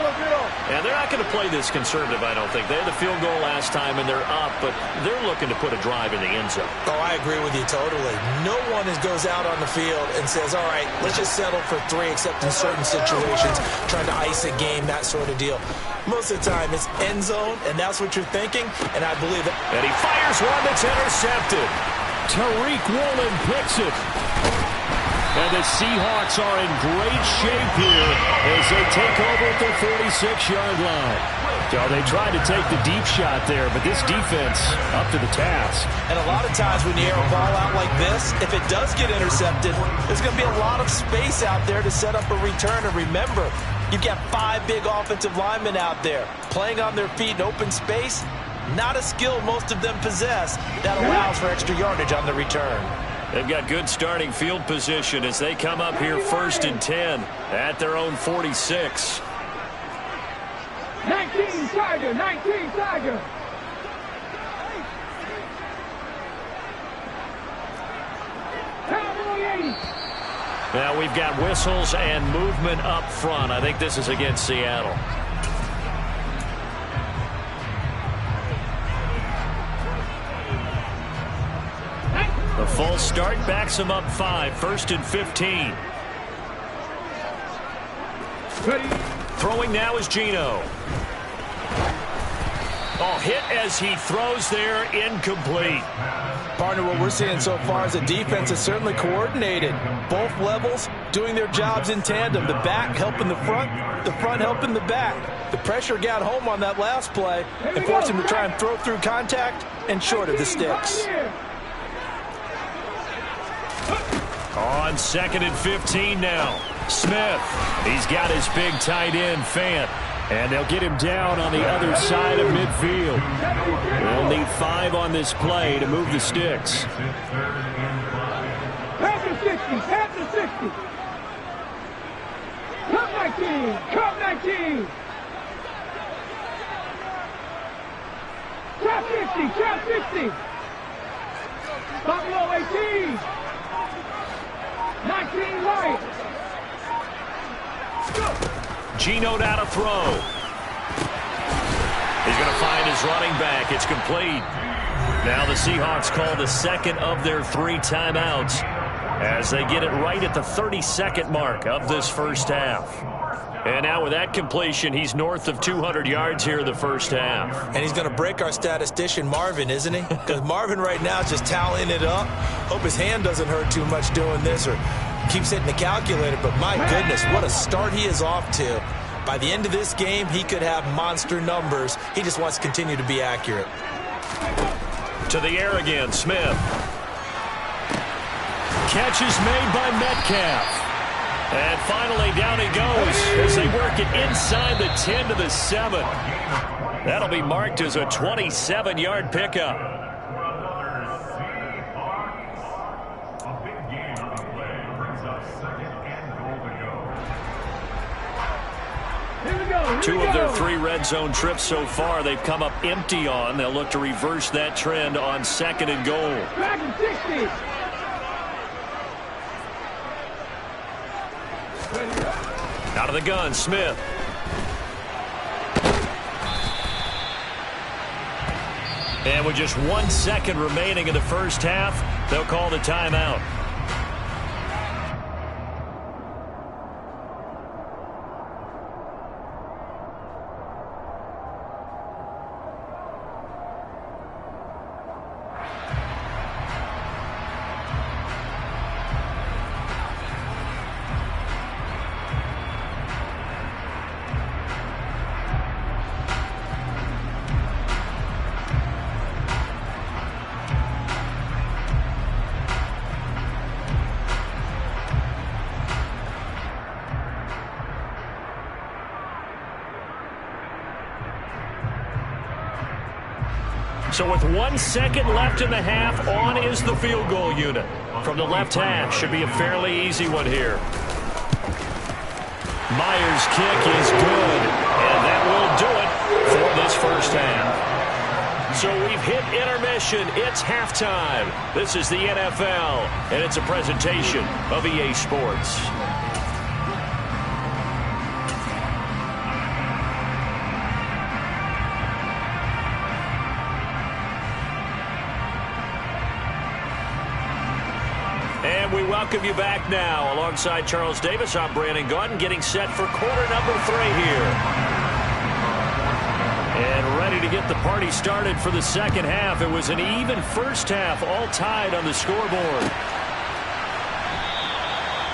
And they're not going to play this conservative, I don't think. They had the field goal last time, and they're up, but they're looking to put a drive in the end zone. Oh, I agree with you totally. No one goes out on the field and says, all right, let's just settle for 3, except in certain situations, trying to ice a game, that sort of deal. Most of the time, it's end zone, and that's what you're thinking, and I believe it. And he fires one that's intercepted. Tariq Woolen picks it. And the Seahawks are in great shape here as they take over at their 46-yard line. So they tried to take the deep shot there, but this defense up to the task. And a lot of times when you air a ball out like this, if it does get intercepted, there's going to be a lot of space out there to set up a return. And remember, you've got 5 big offensive linemen out there playing on their feet in open space. Not a skill most of them possess that allows for extra yardage on the return. They've got good starting field position as they come up here 1st and 10 at their own 46. 19 Tiger, 19 Tiger. Now we've got whistles and movement up front. I think this is against Seattle. The false start backs him up 5, 1st and 15. Throwing now is Geno. Oh, hit as he throws there, incomplete. Partner, what we're seeing so far is the defense is certainly coordinated. Both levels doing their jobs in tandem. The back helping the front helping the back. The pressure got home on that last play and forced him to try and throw through contact and short of the sticks. On 2nd and 15 now. Smith, he's got his big tight end, Fant. And they'll get him down on the other side of midfield. They'll need 5 on this play to move the sticks. Pass the 60, pass the 60. Come 19, come 19. Trap 50, trap 50. Buffalo 18. 19 right. Geno now to throw. He's going to find his running back. It's complete. Now the Seahawks call the second of their 3 timeouts as they get it right at the 32nd mark of this first half. And now with that completion, he's north of 200 yards here in the first half. And he's going to break our statistician, Marvin, isn't he? Because Marvin right now is just tallying it up. Hope his hand doesn't hurt too much doing this or keeps hitting the calculator. But my goodness, what a start he is off to. By the end of this game, he could have monster numbers. He just wants to continue to be accurate. To the air again, Smith. Catch is made by Metcalf. And finally, down he goes as they work it inside the 10 to the 7. That'll be marked as a 27-yard pickup. 2 of their 3 red zone trips so far, they've come up empty on. They'll look to reverse that trend on 2nd and goal. Back and 60. Out of the gun, Smith. And with just 1 second remaining in the first half, they'll call the timeout. So with 1 second left in the half, on is the field goal unit. From the left hash, should be a fairly easy one here. Myers' kick is good, and that will do it for this first half. So we've hit intermission. It's halftime. This is the NFL, and it's a presentation of EA Sports. And we welcome you back now. Alongside Charles Davis, I'm Brandon Gaudin, getting set for quarter number 3 here. And ready to get the party started for the second half. It was an even first half, all tied on the scoreboard.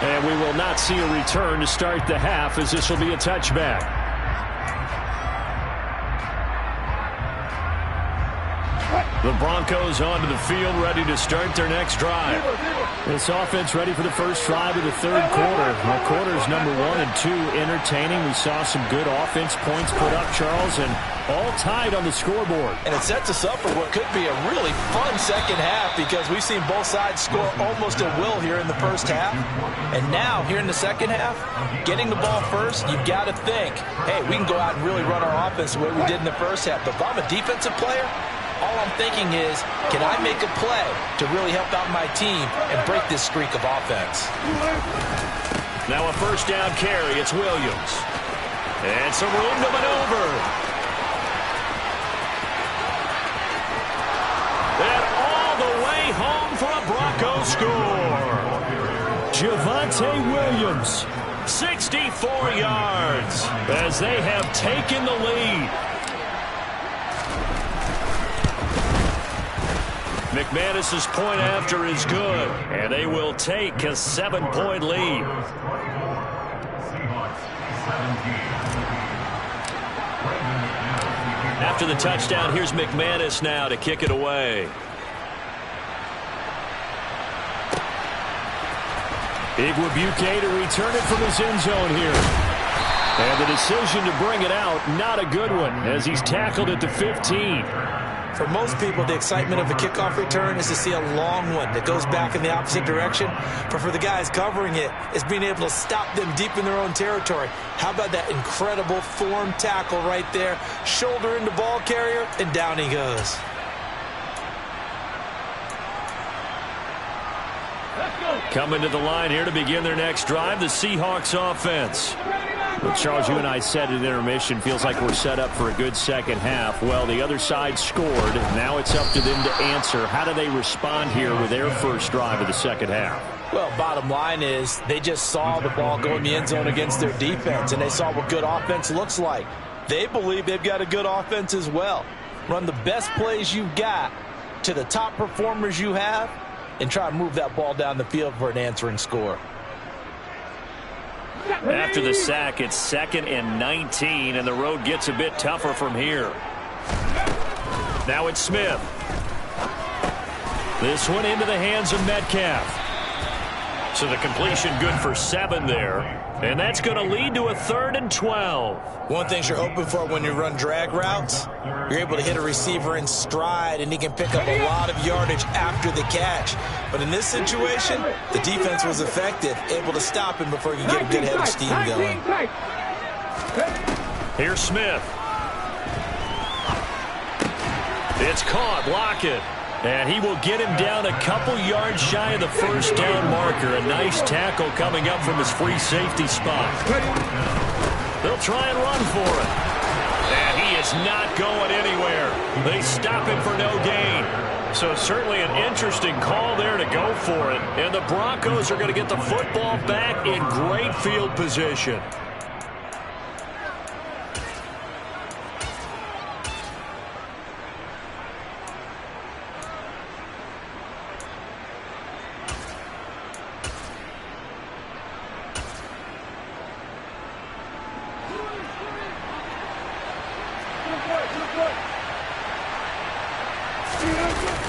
And we will not see a return to start the half, as this will be a touchback. The Broncos onto the field, ready to start their next drive. This offense ready for the first drive of the third quarter. Well, quarters number 1 and 2 entertaining. We saw some good offense points put up, Charles, and all tied on the scoreboard. And it sets us up for what could be a really fun second half, because we've seen both sides score almost at will here in the first half. And now, here in the second half, getting the ball first, you've got to think, hey, we can go out and really run our offense the way we did in the first half. But if I'm a defensive player, all I'm thinking is, can I make a play to really help out my team and break this streak of offense? Now a first down carry. It's Williams. And some room to maneuver. And all the way home for a Bronco score. Javonte Williams, 64 yards, as they have taken the lead. McManus's point after is good, and they will take a 7-point lead. After the touchdown, here's McManus now to kick it away. Igwebuike to return it from his end zone here. And the decision to bring it out, not a good one, as he's tackled at the 15. For most people, the excitement of a kickoff return is to see a long one that goes back in the opposite direction. But for the guys covering it, it's being able to stop them deep in their own territory. How about that incredible form tackle right there? Shoulder into ball carrier, and down he goes. Coming to the line here to begin their next drive, the Seahawks offense. Well, Charles, you and I said at intermission, feels like we're set up for a good second half. Well, the other side scored. Now it's up to them to answer. How do they respond here with their first drive of the second half? Well, bottom line is they just saw the ball go in the end zone against their defense, and they saw what good offense looks like. They believe they've got a good offense as well. Run the best plays you've got to the top performers you have, and try to move that ball down the field for an answering score. After the sack, it's 2nd and 19, and the road gets a bit tougher from here. Now it's Smith. This one into the hands of Metcalf. So the completion good for 7 there. And that's going to lead to a 3rd and 12. One thing you're hoping for when you run drag routes, you're able to hit a receiver in stride, and he can pick up a lot of yardage after the catch. But in this situation, the defense was effective, able to stop him before he could get a good head of steam going. Here's Smith. It's caught. Lockett. And he will get him down a couple yards shy of the first down marker. A nice tackle coming up from his free safety spot. They'll try and run for it. And he is not going anywhere. They stop him for no gain. So certainly an interesting call there to go for it. And the Broncos are going to get the football back in great field position.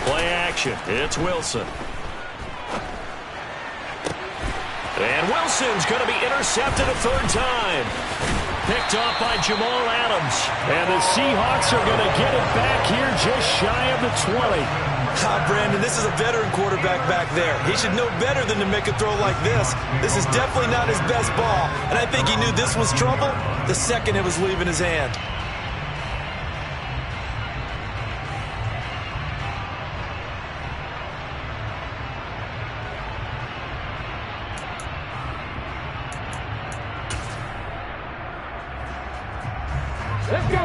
Play action. It's Wilson. And Wilson's going to be intercepted a third time. Picked off by Jamal Adams. And the Seahawks are going to get it back here just shy of the 20. Brandon, this is a veteran quarterback back there. He should know better than to make a throw like this. This is definitely not his best ball. And I think he knew this was trouble the second it was leaving his hand.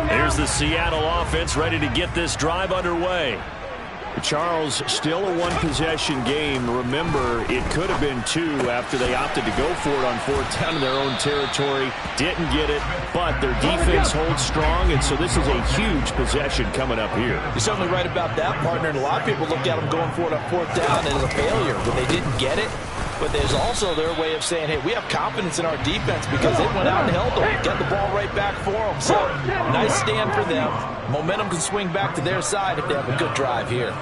Here's the Seattle offense ready to get this drive underway. Charles, still a one-possession game. Remember, it could have been two after they opted to go for it on fourth down in their own territory. Didn't get it, but their defense holds strong, and so this is a huge possession coming up here. You're certainly right about that, partner, and a lot of people look at them going for it on fourth down as a failure when they didn't get it. But there's also their way of saying, hey, we have confidence in our defense because they went out and held them. Get the ball right back for them. So, nice stand for them. Momentum can swing back to their side if they have a good drive here.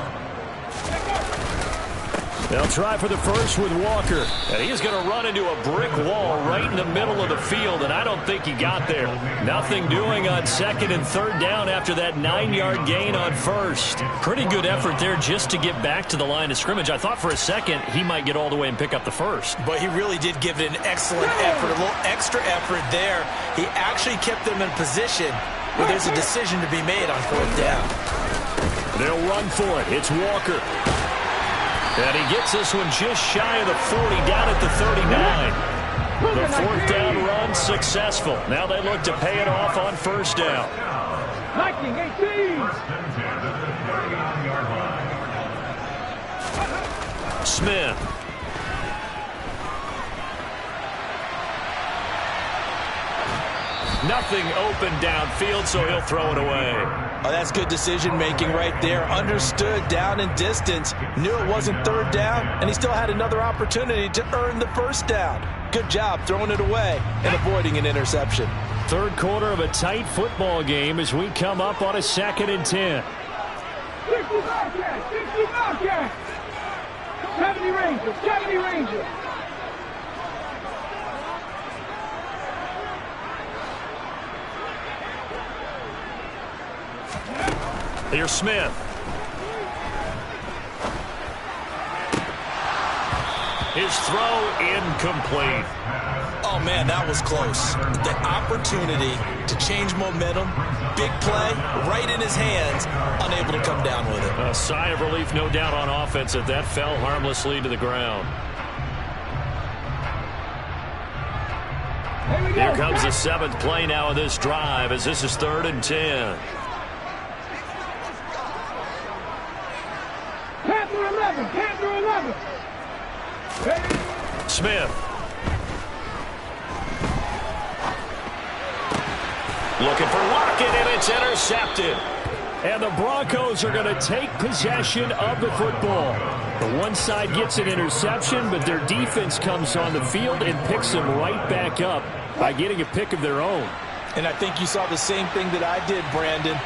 They'll try for the first with Walker. And he's going to run into a brick wall right in the middle of the field, and I don't think he got there. Nothing doing on second and third down after that 9-yard gain on first. Pretty good effort there just to get back to the line of scrimmage. I thought for a second he might get all the way and pick up the first. But he really did give it an excellent effort, a little extra effort there. He actually kept them in position where there's a decision to be made on fourth down. They'll run for it. It's Walker. And he gets this one just shy of the 40, down at the 39. The fourth down run successful. Now they look to pay it off on first down. 19-18. Smith. Nothing open downfield, so he'll throw it away. Oh, that's good decision-making right there. Understood down and distance. Knew it wasn't third down, and he still had another opportunity to earn the first down. Good job throwing it away and avoiding an interception. Third quarter of a tight football game as we come up on a 2nd and 10. 60 Bobcats, 60 Bobcats. 70 Rangers, 70 Rangers. Here's Smith. His throw incomplete. Oh, man, that was close. The opportunity to change momentum, big play, right in his hands, unable to come down with it. A sigh of relief, no doubt, on offense that fell harmlessly to the ground. Here comes the 7th play now of this drive as this is 3rd and 10. Panther 11. Smith. Looking for Lockett, and it's intercepted. And the Broncos are going to take possession of the football. The one side gets an interception, but their defense comes on the field and picks them right back up by getting a pick of their own. And I think you saw the same thing that I did, Brandon.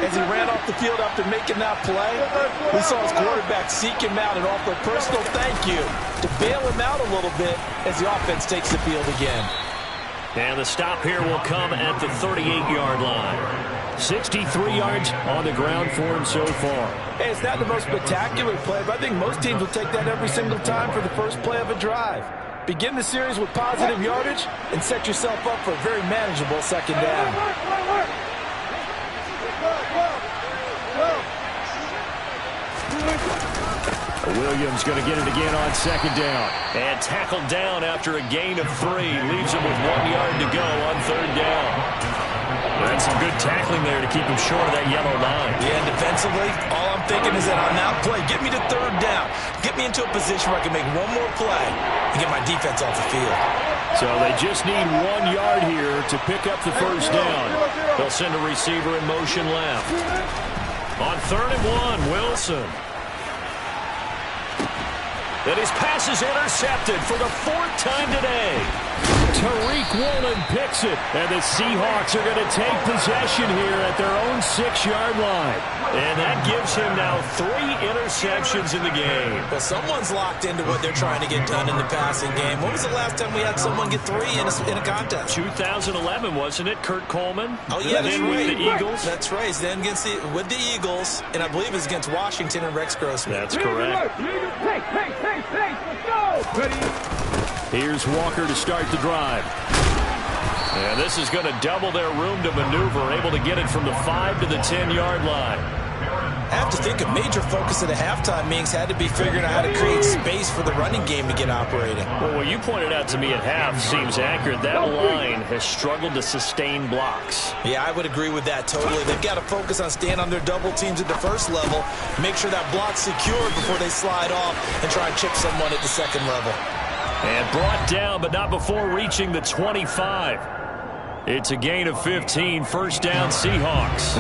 As he ran off the field after making that play, we saw his quarterback seek him out and offer a personal thank you to bail him out a little bit as the offense takes the field again. And the stop here will come at the 38-yard line. 63 yards on the ground for him so far. Hey, it's not the most spectacular play, but I think most teams will take that every single time for the first play of a drive. Begin the series with positive yardage and set yourself up for a very manageable second down. Williams going to get it again on second down. And tackled down after a gain of 3. Leaves him with 1 yard to go on third down. That's some good tackling there to keep him short of that yellow line. Yeah, and defensively, all I'm thinking is that on that play, get me to third down. Get me into a position where I can make one more play and get my defense off the field. So they just need 1 yard here to pick up the first down. They'll send a receiver in motion left. On 3rd and 1, Wilson. And his pass is intercepted for the 4th time today. Tariq Woolen picks it, and the Seahawks are going to take possession here at their own 6-yard line. And that gives him now 3 interceptions in the game. Well, someone's locked into what they're trying to get done in the passing game. When was the last time we had someone get 3 in a contest? 2011, wasn't it? Kurt Coleman? Oh, yeah, that's right. With the Eagles? That's right. Then with the Eagles, and I believe it's against Washington and Rex Grossman. That's correct. Let's go! Ready? Here's Walker to start the drive. And this is going to double their room to maneuver, able to get it from the 5 to the 10-yard line. I have to think a major focus at a halftime meetings had to be figuring out how to create space for the running game to get operating. Well, what you pointed out to me at half seems accurate. That line has struggled to sustain blocks. Yeah, I would agree with that totally. They've got to focus on staying on their double teams at the first level, make sure that block's secured before they slide off and try and chip someone at the second level. And brought down, but not before reaching the 25. It's a gain of 15, first down Seahawks.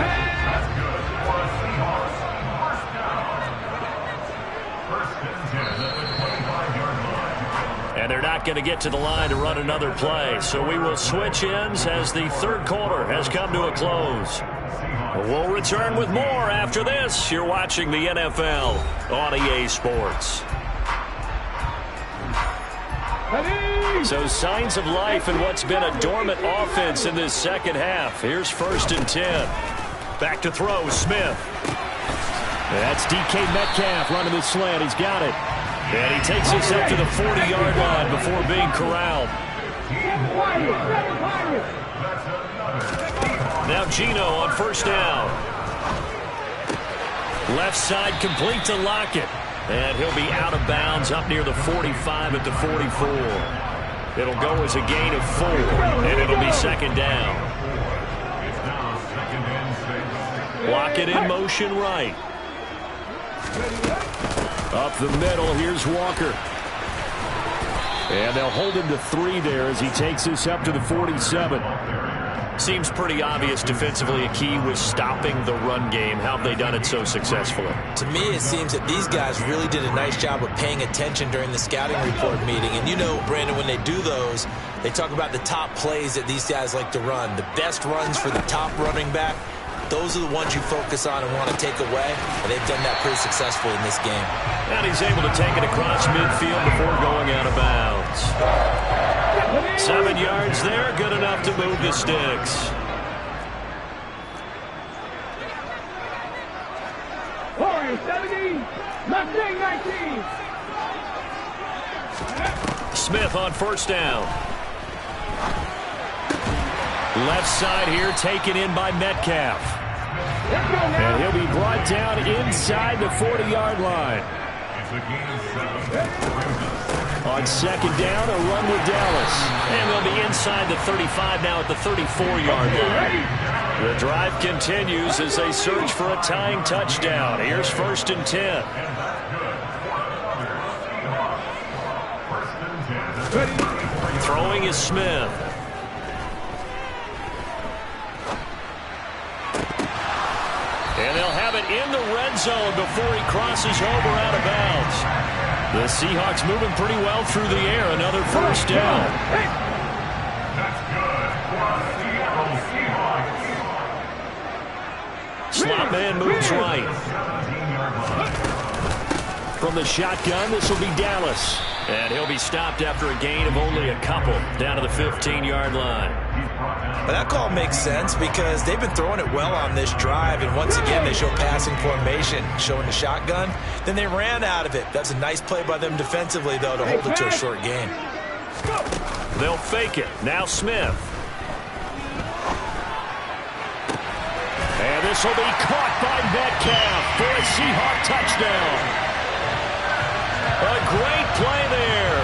And they're not going to get to the line to run another play. So we will switch ends as the third quarter has come to a close. We'll return with more after this. You're watching the NFL on EA Sports. So signs of life in what's been a dormant offense in this second half. Here's 1st and 10. Back to throw, Smith. That's DK Metcalf running the slant. He's got it. And he takes us up to the 40-yard line before being corralled. Now Geno on first down. Left side complete to Lockett. And he'll be out of bounds up near the 45 at the 44. It'll go as a gain of 4, and it'll be second down. Lockett in motion right. Up the middle, here's Walker. And they'll hold him to 3 there as he takes this up to the 47. Seems pretty obvious defensively a key was stopping the run game. How have they done it so successfully? To me, it seems that these guys really did a nice job of paying attention during the scouting report meeting. And you know, Brandon, when they do those, they talk about the top plays that these guys like to run. The best runs for the top running back, those are the ones you focus on and want to take away. And they've done that pretty successfully in this game. And he's able to take it across midfield before going out of bounds. 7 yards there, good enough to move the sticks. Warriors 17, Mustang 19. Smith on first down. Left side here taken in by Metcalf. And he'll be brought down inside the 40-yard line. On second down, a run with Dallas. And they'll be inside the 35 now at the 34-yard line. The drive continues as they search for a tying touchdown. Here's 1st and 10. Throwing is Smith. And they'll have it in the red zone before he crosses over out of bounds. The Seahawks moving pretty well through the air. Another first down. Slot man moves right. From the shotgun, this will be Dallas. And he'll be stopped after a gain of only a couple down to the 15-yard line. But that call makes sense because they've been throwing it well on this drive, and once again they show passing formation, showing the shotgun. Then they ran out of it. That's a nice play by them defensively, though, to hold it to a short gain. They'll fake it. Now Smith. And this will be caught by Metcalf for a Seahawk touchdown. A great play there.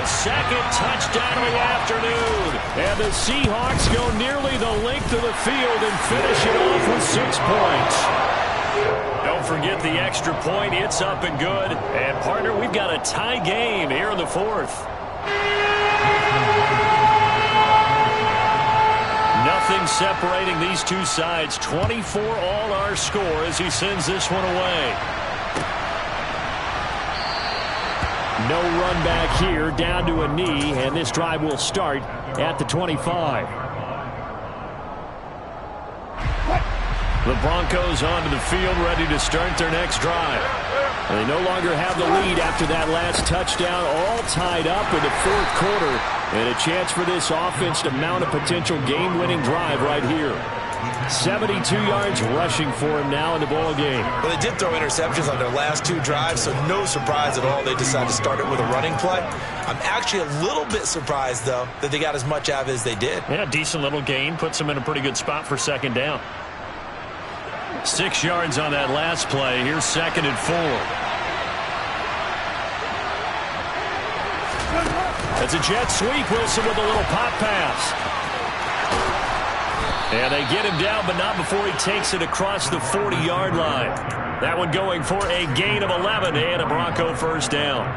His second touchdown of the afternoon. And the Seahawks go nearly the length of the field and finish it off with 6 points. Don't forget the extra point. It's up and good. And, partner, we've got a tie game here in the fourth. Nothing separating these two sides. 24 all our score as he sends this one away. No run back here, down to a knee, and this drive will start at the 25. The Broncos onto the field, ready to start their next drive. They no longer have the lead after that last touchdown, all tied up in the fourth quarter, and a chance for this offense to mount a potential game-winning drive right here. 72 yards rushing for him now in the ball game. Well, they did throw interceptions on their last 2 drives, so no surprise at all they decided to start it with a running play. I'm actually a little bit surprised, though, that they got as much out of it as they did. Yeah, decent little gain. Puts them in a pretty good spot for second down. 6 yards on that last play. Here's 2nd and 4. It's a jet sweep. Wilson with a little pop pass. And they get him down, but not before he takes it across the 40-yard line. That one going for a gain of 11 and a Bronco first down.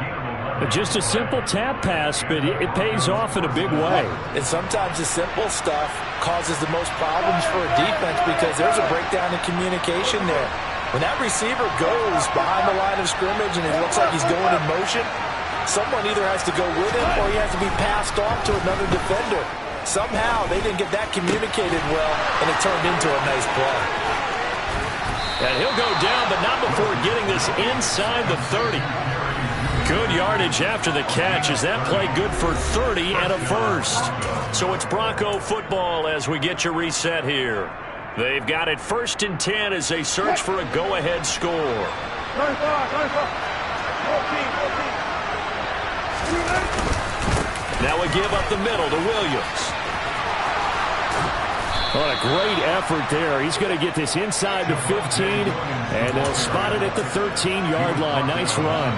Just a simple tap pass, but it pays off in a big way. And sometimes the simple stuff causes the most problems for a defense because there's a breakdown in communication there. When that receiver goes behind the line of scrimmage and it looks like he's going in motion, someone either has to go with him or he has to be passed off to another defender. Somehow they didn't get that communicated well, and it turned into a nice play. And he'll go down, but not before getting this inside the 30. Good yardage after the catch. Is that play good for 30 and a first? So it's Bronco football as we get you reset here. They've got it 1st and 10 as they search for a go-ahead score. Now we give up the middle to Williams. What a great effort there. He's going to get this inside the 15, and they'll spot it at the 13-yard line. Nice run.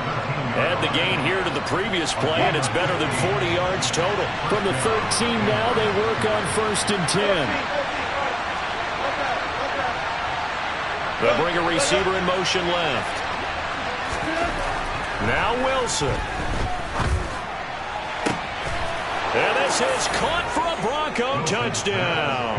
Add the gain here to the previous play, and it's better than 40 yards total. From the 13 now, they work on 1st and 10. They'll bring a receiver in motion left. Now Wilson. And this is caught for a Bronco touchdown.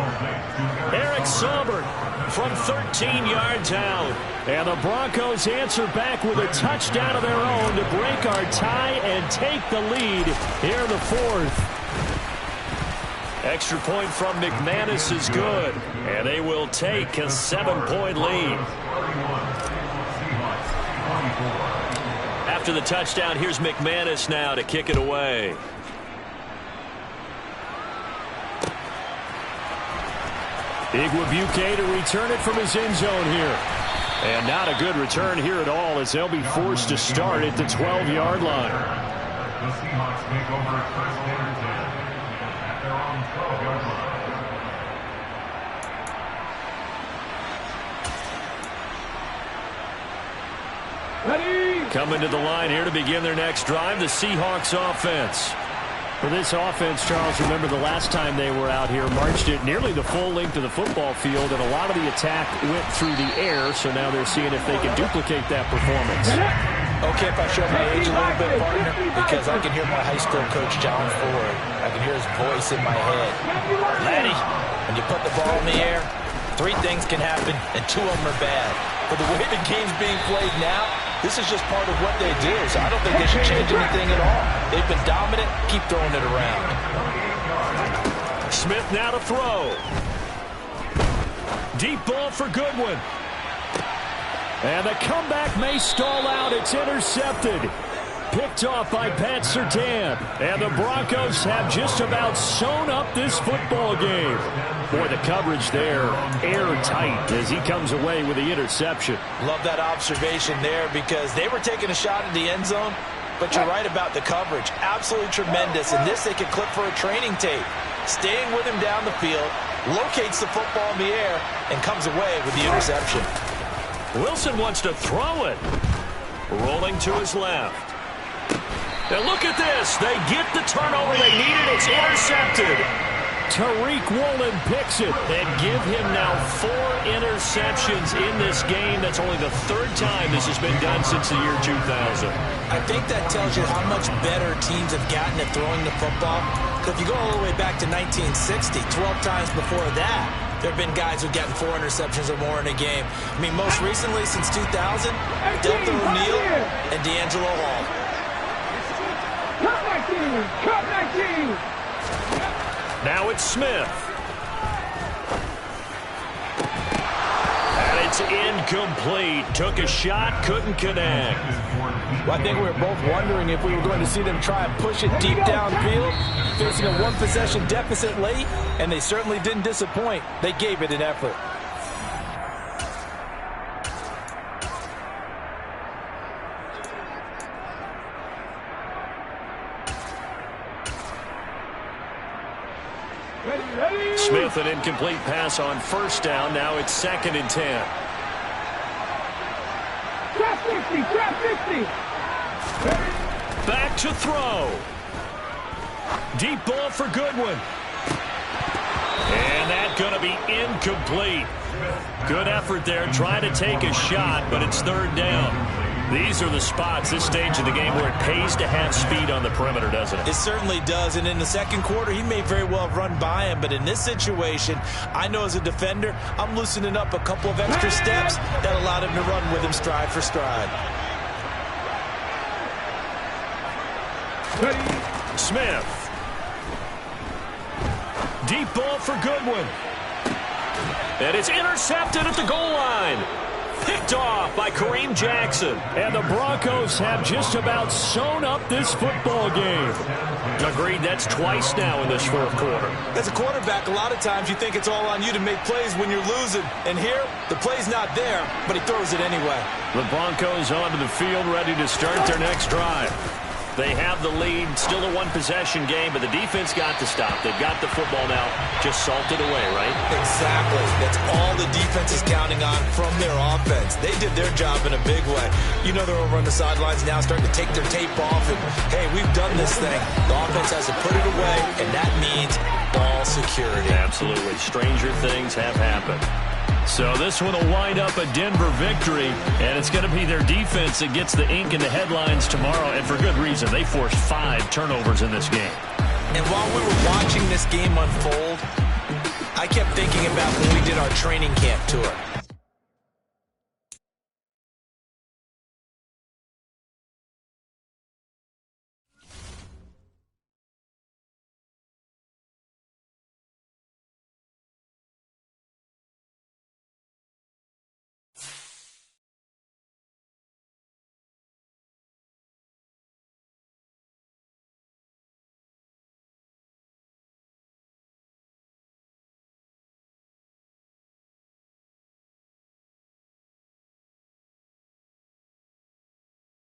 Eric Saubert from 13 yards out. And the Broncos answer back with a touchdown of their own to break our tie and take the lead here in the fourth. Extra point from McManus is good. And they will take a 7-point lead. After the touchdown, here's McManus now to kick it away. Igwebuike to return it from his end zone here. And not a good return here at all as they'll be forced to start at the 12-yard line. The Seahawks make over at 1st and 10 at their own 12-yard line. Ready? Coming to the line here to begin their next drive, the Seahawks offense. For this offense, Charles, remember the last time they were out here, marched it nearly the full length of the football field, and a lot of the attack went through the air, so now they're seeing if they can duplicate that performance. Okay, if I show my age a little bit, partner, because I can hear my high school coach, John Ford. I can hear his voice in my head. Laddie, when you put the ball in the air, 3 things can happen, and 2 of them are bad. But the way the game's being played now, this is just part of what they do, so I don't think they should change anything at all. They've been dominant. Keep throwing it around. Smith now to throw. Deep ball for Goodwin. And the comeback may stall out. It's intercepted. Picked off by Pat Surtain. And the Broncos have just about sewn up this football game. Boy, the coverage there airtight as he comes away with the interception. Love that observation there because they were taking a shot at the end zone, but you're right about the coverage. Absolutely tremendous. And this they could clip for a training tape. Staying with him down the field, locates the football in the air, and comes away with the interception. Wilson wants to throw it. Rolling to his left. Now look at this. They get the turnover they needed. It's intercepted. Tariq Woolen picks it and give him now 4 interceptions in this game. That's only the 3rd time this has been done since the year 2000. I think that tells you how much better teams have gotten at throwing the football. Because if you go all the way back to 1960, 12 times before that, there have been guys who've gotten 4 interceptions or more in a game. I mean, most recently, since 2000, Delta O'Neal and D'Angelo Hall. Cut 19! Cut 19! Now it's Smith. And it's incomplete. Took a shot, couldn't connect. Well, I think we were both wondering if we were going to see them try and push it deep downfield, facing a 1-possession deficit late, and they certainly didn't disappoint. They gave it an effort. Smith, an incomplete pass on 1st down. Now it's 2nd and 10. Trap 50! Trap 50! Back to throw. Deep ball for Goodwin. And that's going to be incomplete. Good effort there, trying to take a shot, but it's 3rd down. These are the spots, this stage of the game, where it pays to have speed on the perimeter, doesn't it? It certainly does, and in the 2nd quarter, he may very well have run by him, but in this situation, I know as a defender, I'm loosening up a couple of extra steps that allowed him to run with him stride for stride. Smith. Deep ball for Goodwin. And it's intercepted at the goal line. Picked off by Kareem Jackson. And the Broncos have just about sewn up this football game. Agreed, that's twice now in this 4th quarter. As a quarterback, a lot of times you think it's all on you to make plays when you're losing. And here, the play's not there, but he throws it anyway. The Broncos onto the field, ready to start their next drive. They have the lead, still a 1-possession game, but the defense got to stop. They've got the football now, just salted away, right? Exactly. That's all the defense is counting on from their offense. They did their job in a big way. You know they're over on the sidelines now, starting to take their tape off, and, hey, we've done this thing. The offense has to put it away, and that means ball security. Absolutely. Stranger things have happened. So this one will wind up a Denver victory, and it's going to be their defense that gets the ink in the headlines tomorrow, and for good reason. They forced 5 turnovers in this game. And while we were watching this game unfold, I kept thinking about when we did our training camp tour.